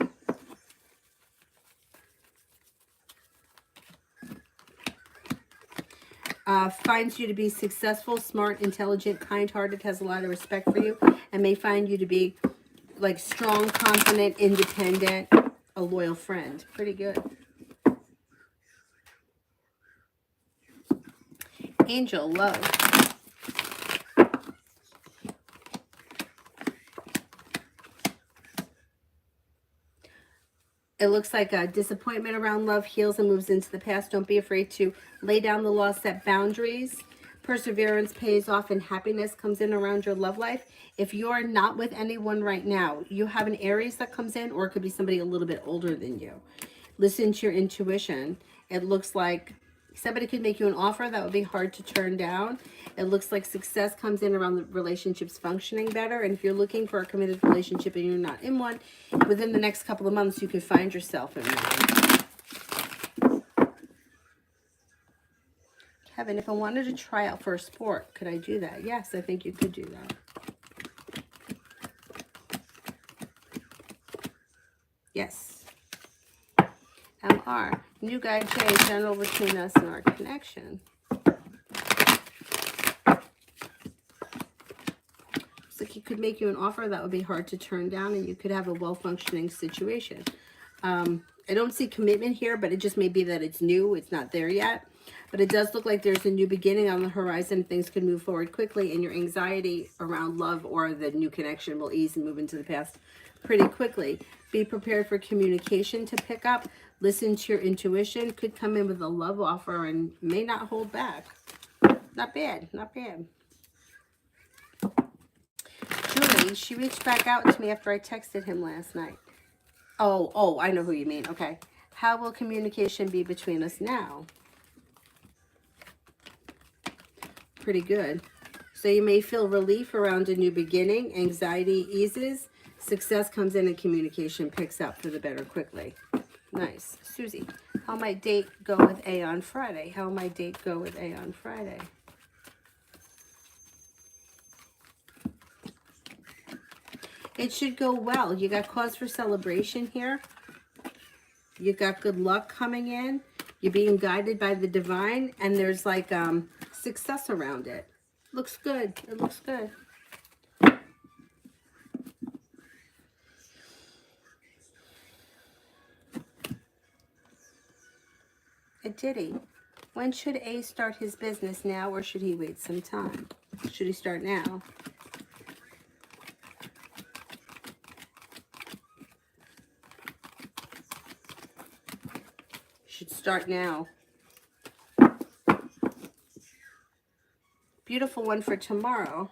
Finds you to be successful, smart, intelligent, kind-hearted, has a lot of respect for you, and may find you to be like strong, confident, independent, a loyal friend. Pretty good. Angel, love. It looks like a disappointment around love heals and moves into the past. Don't be afraid to lay down the law, set boundaries. Perseverance pays off and happiness comes in around your love life. If you're not with anyone right now, you have an Aries that comes in, or it could be somebody a little bit older than you. Listen to your intuition. It looks like somebody could make you an offer that would be hard to turn down. It looks like success comes in around the relationships functioning better. And if you're looking for a committed relationship and you're not in one, within the next couple of months, you could find yourself in one. Kevin, if I wanted to try out for a sport, could I do that? Yes, I think you could do that. Yes. MR, new guy J, general between us and our connection. Looks like he could make you an offer that would be hard to turn down, and you could have a well-functioning situation. I don't see commitment here, but it just may be that it's new. It's not there yet. But it does look like there's a new beginning on the horizon. Things could move forward quickly, and your anxiety around love or the new connection will ease and move into the past pretty quickly. Be prepared for communication to pick up. Listen to your intuition. Could come in with a love offer and may not hold back. Not bad. Not bad. Julie, she reached back out to me after I texted him last night. Oh, I know who you mean. Okay. How will communication be between us now? Pretty good. So you may feel relief around a new beginning. Anxiety eases. Success comes in and communication picks up for the better quickly. Nice. Susie, how might date go with A on Friday? How might date go with A on Friday? It should go well. You got cause for celebration here. You got good luck coming in. You're being guided by the divine, and there's like success around it. Looks good. It looks good. Dietary. When should A start his business, now or should he wait some time? Should he start now? Should start now. Beautiful one for tomorrow.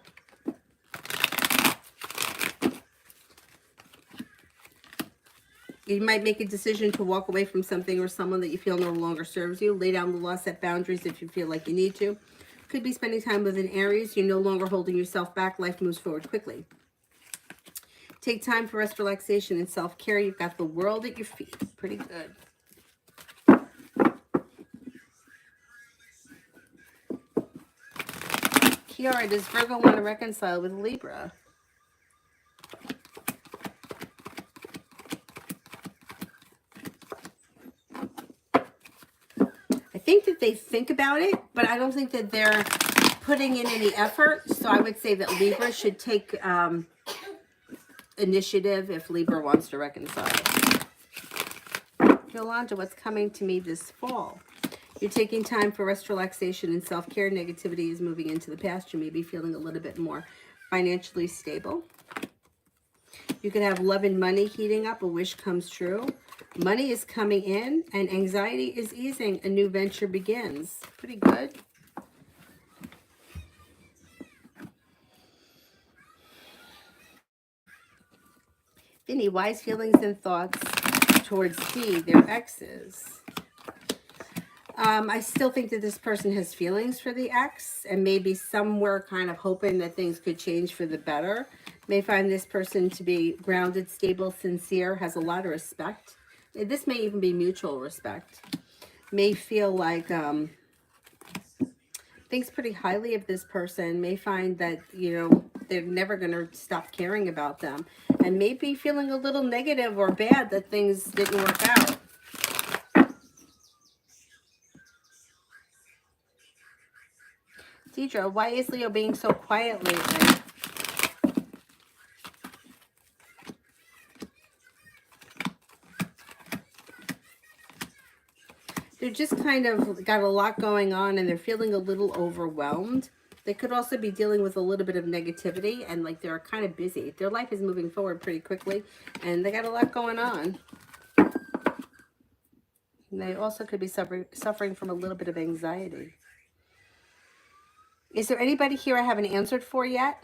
You might make a decision to walk away from something or someone that you feel no longer serves you. Lay down the law, set boundaries if you feel like you need to. Could be spending time with an Aries. You're no longer holding yourself back. Life moves forward quickly. Take time for rest, relaxation, and self-care. You've got the world at your feet. Pretty good. Kiara, does Virgo want to reconcile with Libra? I think that they think about it, but I don't think that they're putting in any effort. So I would say that Libra should take initiative if Libra wants to reconcile. Yolanda, what's coming to me this fall? You're taking time for rest, relaxation, and self-care. Negativity is moving into the past. You may be feeling a little bit more financially stable. You could have love and money heating up. A wish comes true. Money is coming in, and anxiety is easing. A new venture begins. Pretty good. Vinny, wise feelings and thoughts towards D, their exes. I still think that this person has feelings for the ex and maybe somewhere kind of hoping that things could change for the better. May find this person to be grounded, stable, sincere, has a lot of respect. This may even be mutual respect. May feel like thinks pretty highly of this person. May find that, you know, they're never going to stop caring about them. And may be feeling a little negative or bad that things didn't work out. Deidre, why is Leo being so quiet lately? They're just kind of got a lot going on and they're feeling a little overwhelmed. They could also be dealing with a little bit of negativity and like they're kind of busy. Their life is moving forward pretty quickly and they got a lot going on. And they also could be suffering from a little bit of anxiety. Is there anybody here I haven't answered for yet?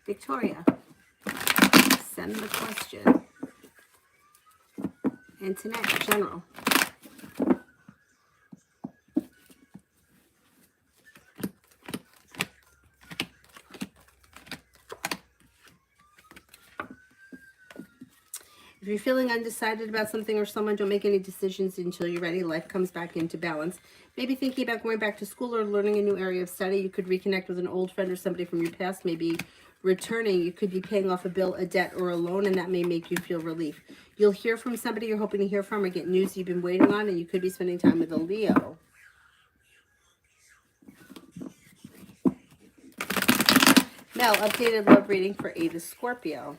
Victoria, send the question. Antoinette, general. If you're feeling undecided about something or someone, don't make any decisions until you're ready. Life comes back into balance. Maybe thinking about going back to school or learning a new area of study. You could reconnect with an old friend or somebody from your past. Maybe returning. You could be paying off a bill, a debt, or a loan, and that may make you feel relief. You'll hear from somebody you're hoping to hear from or get news you've been waiting on, and you could be spending time with a Leo. Now, updated love reading for Ada Scorpio.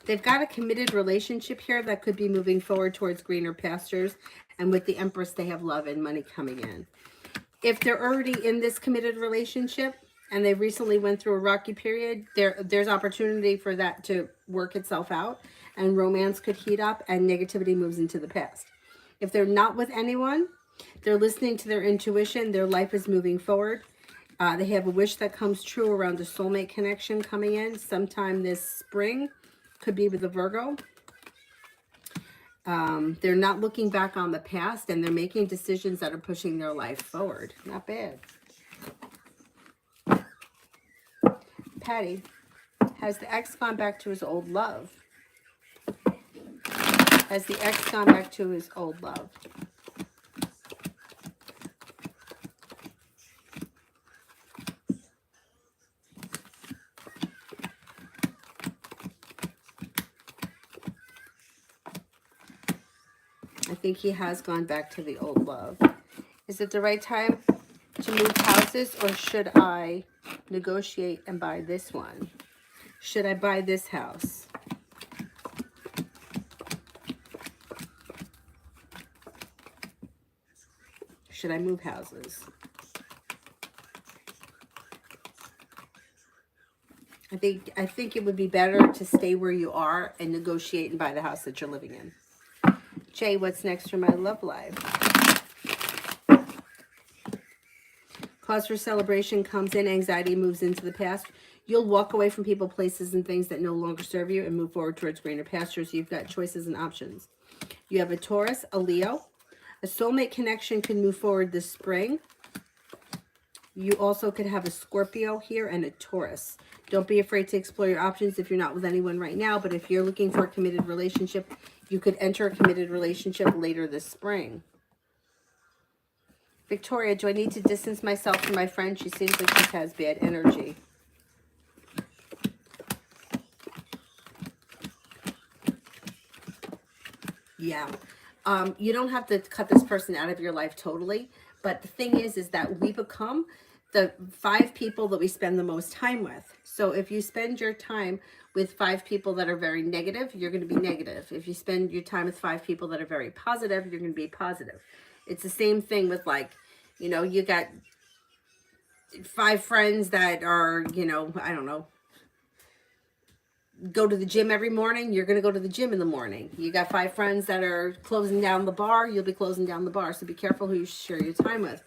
They've got a committed relationship here that could be moving forward towards greener pastures. And with the Empress, they have love and money coming in. If they're already in this committed relationship and they recently went through a rocky period, there's opportunity for that to work itself out. And romance could heat up and negativity moves into the past. If they're not with anyone, they're listening to their intuition. Their life is moving forward. They have a wish that comes true around a soulmate connection coming in sometime this spring. Could be with a Virgo. They're not looking back on the past, and they're making decisions that are pushing their life forward. Not bad. Patty, has the ex gone back to his old love? Has the ex gone back to his old love? I think he has gone back to the old love. Is it the right time to move houses, or should I negotiate and buy this one? Should I buy this house? Should I move houses? I think it would be better to stay where you are and negotiate and buy the house that you're living in. Jay, what's next for my love life? Cause for celebration comes in. Anxiety moves into the past. You'll walk away from people, places, and things that no longer serve you and move forward towards greener pastures. You've got choices and options. You have a Taurus, a Leo. A soulmate connection can move forward this spring. You also could have a Scorpio here and a Taurus. Don't be afraid to explore your options if you're not with anyone right now. But if you're looking for a committed relationship, you could enter a committed relationship later this spring. Victoria, do I need to distance myself from my friend? She seems like she has bad energy. Yeah. You don't have to cut this person out of your life totally. But the thing is that we become the 5 people that we spend the most time with. So if you spend your time with 5 people that are very negative, you're going to be negative. If you spend your time with 5 people that are very positive, you're going to be positive. It's the same thing with, like, you know, you got 5 friends that are, you know, I don't know, go to the gym every morning, you're going to go to the gym in the morning. You got 5 friends that are closing down the bar, you'll be closing down the bar. So be careful who you share your time with.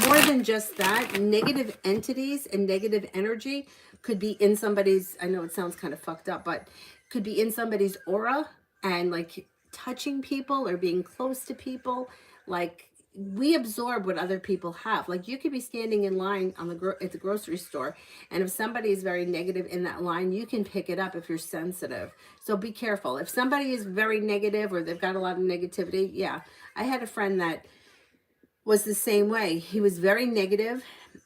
More than just that, negative entities and negative energy could be in somebody's, I know it sounds kind of fucked up, but could be in somebody's aura and like touching people or being close to people. Like, we absorb what other people have. Like, you could be standing in line on at the grocery store, and if somebody is very negative in that line, you can pick it up if you're sensitive. So be careful. If somebody is very negative or they've got a lot of negativity, yeah. I had a friend that was the same way. He was very negative,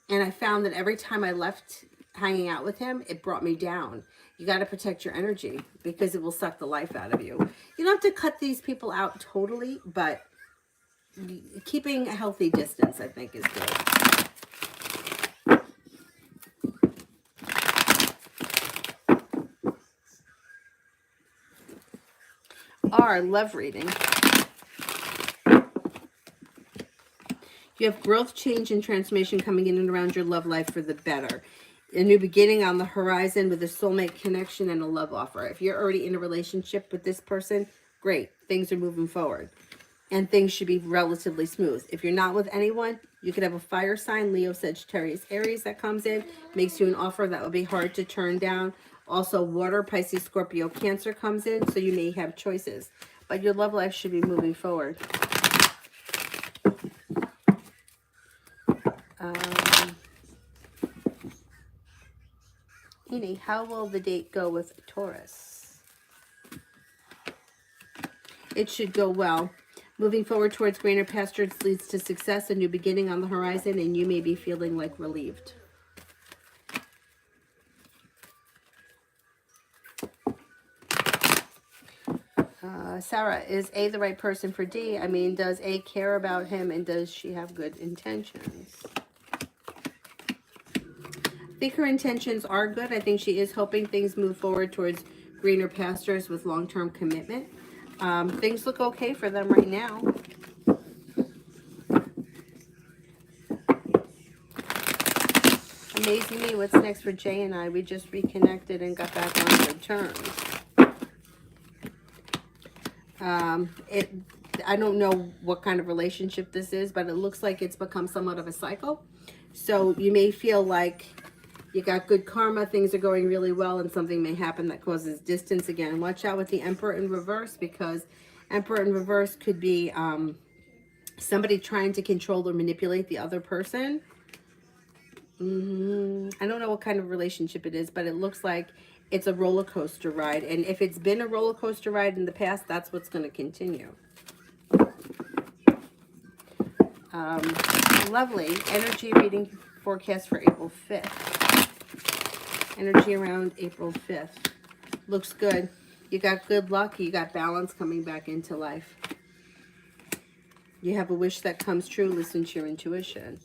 and I found that every time I left hanging out with him, it brought me down. You got to protect your energy because it will suck the life out of you. You don't have to cut these people out totally, but keeping a healthy distance, I think, is good. Our love reading. You have growth, change, and transformation coming in and around your love life for the better. A new beginning on the horizon with a soulmate connection and a love offer. If you're already in a relationship with this person, great. Things are moving forward. And things should be relatively smooth. If you're not with anyone, you could have a fire sign, Leo, Sagittarius, Aries, that comes in, makes you an offer that would be hard to turn down. Also, water, Pisces, Scorpio, Cancer comes in, so you may have choices. But your love life should be moving forward. Heaney, how will the date go with Taurus? It should go well. Moving forward towards greener pastures leads to success, a new beginning on the horizon, and you may be feeling like relieved. Sarah, is A the right person for D? I mean, does A care about him, and does she have good intentions? I think her intentions are good. I think she is hoping things move forward towards greener pastures with long-term commitment. Things look okay for them right now. Amazing me, what's next for Jay and I? We just reconnected and got back on good terms. I don't know what kind of relationship this is, but it looks like it's become somewhat of a cycle. So you may feel like you got good karma, things are going really well, and something may happen that causes distance again. Watch out with the Emperor in reverse, because Emperor in reverse could be somebody trying to control or manipulate the other person. I don't know what kind of relationship it is, but it looks like it's a roller coaster ride. And if it's been a roller coaster ride in the past, that's what's going to continue. Lovely. Energy reading forecast for April 5th. Energy around April 5th. Looks good. You got good luck. You got balance coming back into life. You have a wish that comes true. Listen to your intuition.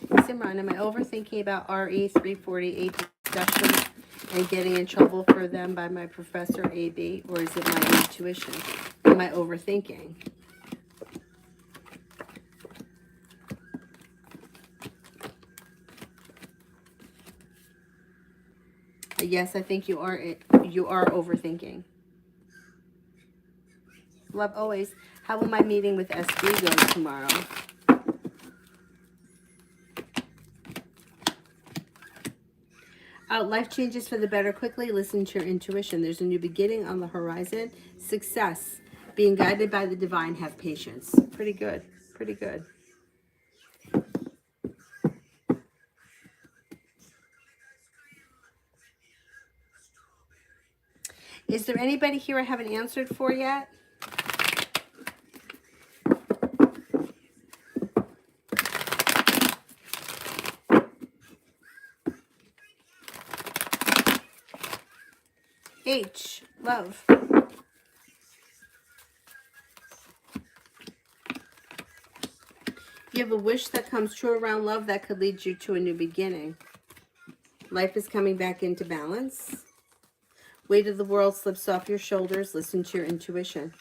Simran, am I overthinking about RE 348 discussions and getting in trouble for them by my professor AB, or is it my intuition? Am I overthinking? Yes, I think you are overthinking. Love always. How will my meeting with SB go tomorrow? Life changes for the better quickly. Listen to your intuition. There's a new beginning on the horizon. Success. Being guided by the divine. Have patience. Pretty good. Pretty good. Is there anybody here I haven't answered for yet? H, love. You have a wish that comes true around love that could lead you to a new beginning. Life is coming back into balance. Weight of the world slips off your shoulders. Listen to your intuition.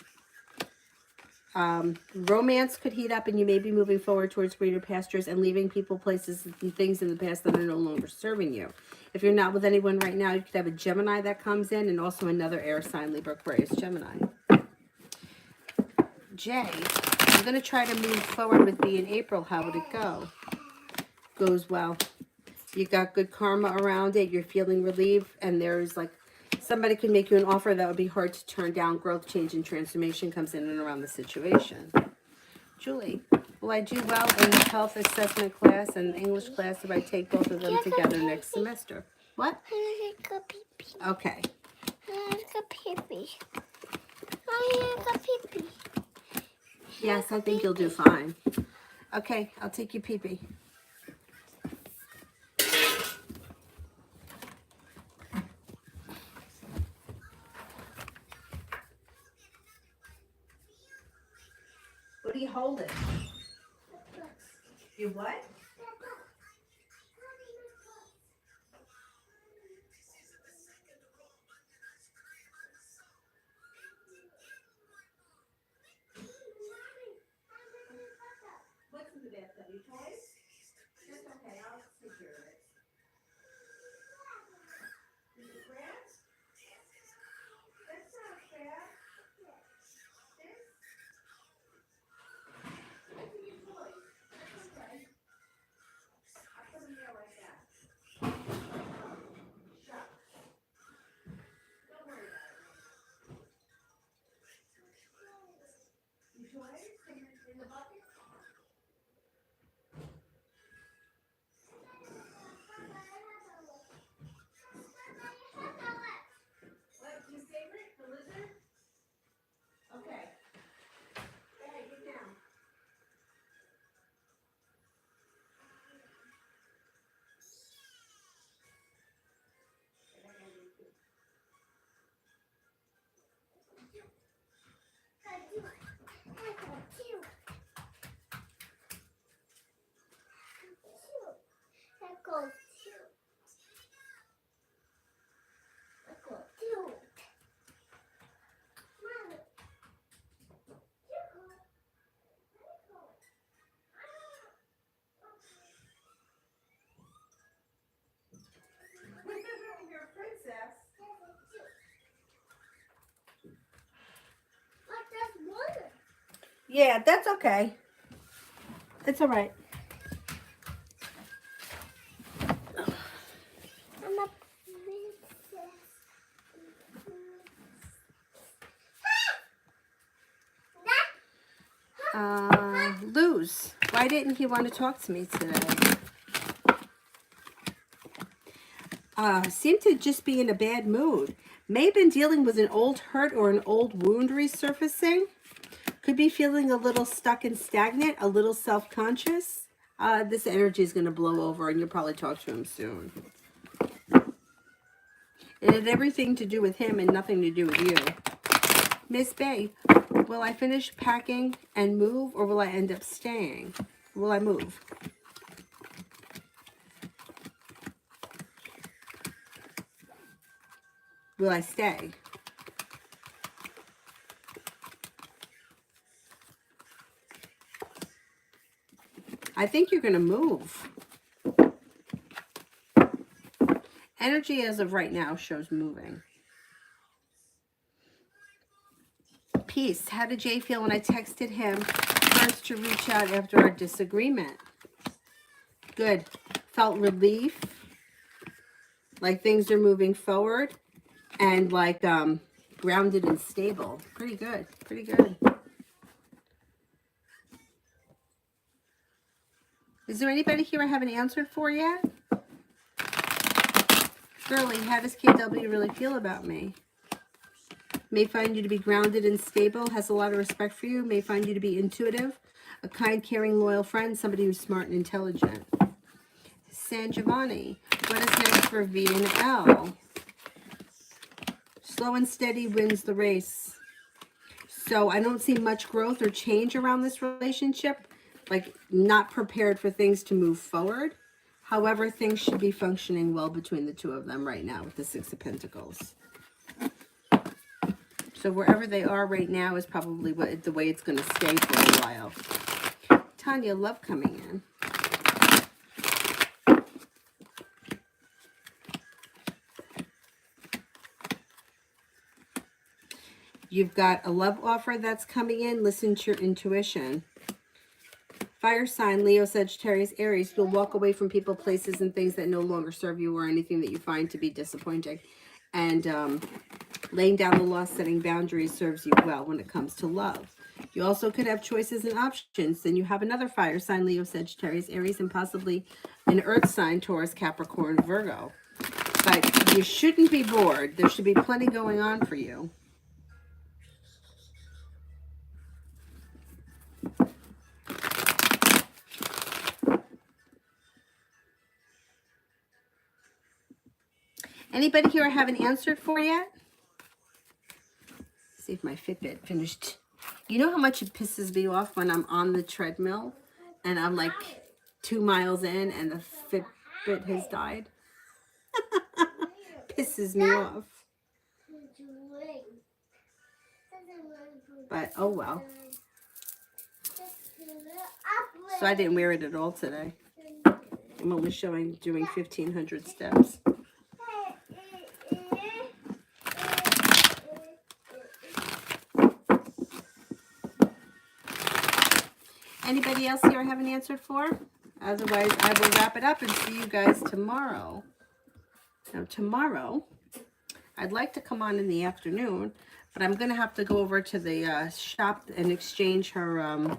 Romance could heat up, and you may be moving forward towards greener pastures and leaving people, places, and things in the past that are no longer serving you. If you're not with anyone right now, you could have a Gemini that comes in, and also another air sign, Libra, Aquarius, Gemini. Jay, I'm going to try to move forward with B in April. How would it go? Goes well. You got good karma around it. You're feeling relieved, and there's like somebody could make you an offer that would be hard to turn down. Growth, change, and transformation comes in and around the situation. Julie, will I do well in the health assessment class and English class if I take both of them together next semester? What? I like a pee-pee. Okay. I like a pee-pee. I like a pee-pee. Yes, I think you'll do fine. Okay, I'll take you pee-pee. What are you holding? You what? What's in the bathtub? Your toys? That's okay, I'll take care of it. Is it grass? That's not fair. This? Those are your toys. That's okay. I'll put them there like that. Shucks. Don't worry about it. Your toys in the bucket? Yeah, that's okay. It's all right. I'm a princess. Luz, why didn't he want to talk to me today? Seemed to just be in a bad mood. May have been dealing with an old hurt or an old wound resurfacing. Could be feeling a little stuck and stagnant, a little self-conscious. This energy is going to blow over and you'll probably talk to him soon. It had everything to do with him and nothing to do with you. Miss Bay, will I finish packing and move or will I end up staying? Will I move? Will I stay? I think you're going to move. Energy as of right now shows moving. Peace. How did Jay feel when I texted him first to reach out after our disagreement? Good. Felt relief. Like things are moving forward. And like grounded and stable. Pretty good. Pretty good. Is there anybody here I haven't answered for yet? Shirley, how does KW really feel about me? May find you to be grounded and stable, has a lot of respect for you, may find you to be intuitive, a kind, caring, loyal friend, somebody who's smart and intelligent. San Giovanni, what is next for V and L? Slow and steady wins the race. So I don't see much growth or change around this relationship, like not prepared for things to move forward. However, things should be functioning well between the two of them right now with the Six of Pentacles. So wherever they are right now is probably the way it's going to stay for a while. Tanya, love coming in. You've got a love offer that's coming in. Listen to your intuition. Fire sign, Leo, Sagittarius, Aries. You'll walk away from people, places, and things that no longer serve you or anything that you find to be disappointing. And laying down the law, setting boundaries serves you well when it comes to love. You also could have choices and options. Then you have another fire sign, Leo, Sagittarius, Aries, and possibly an earth sign, Taurus, Capricorn, Virgo. But you shouldn't be bored. There should be plenty going on for you. Anybody here I haven't answered for yet? Let's see if my Fitbit finished. You know how much it pisses me off when I'm on the treadmill and I'm like 2 miles in and the Fitbit has died? Pisses me off. But oh well. So I didn't wear it at all today. I'm only doing 1,500 steps. Anybody else here I haven't answered for? Otherwise, I will wrap it up and see you guys tomorrow. Now, tomorrow, I'd like to come on in the afternoon, but I'm going to have to go over to the shop and exchange her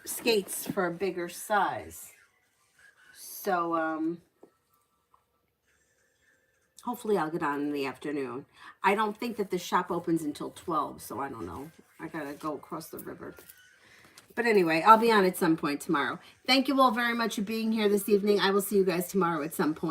skates for a bigger size. So, hopefully I'll get on in the afternoon. I don't think that the shop opens until 12, so I don't know. I got to go across the river. But anyway, I'll be on at some point tomorrow. Thank you all very much for being here this evening. I will see you guys tomorrow at some point.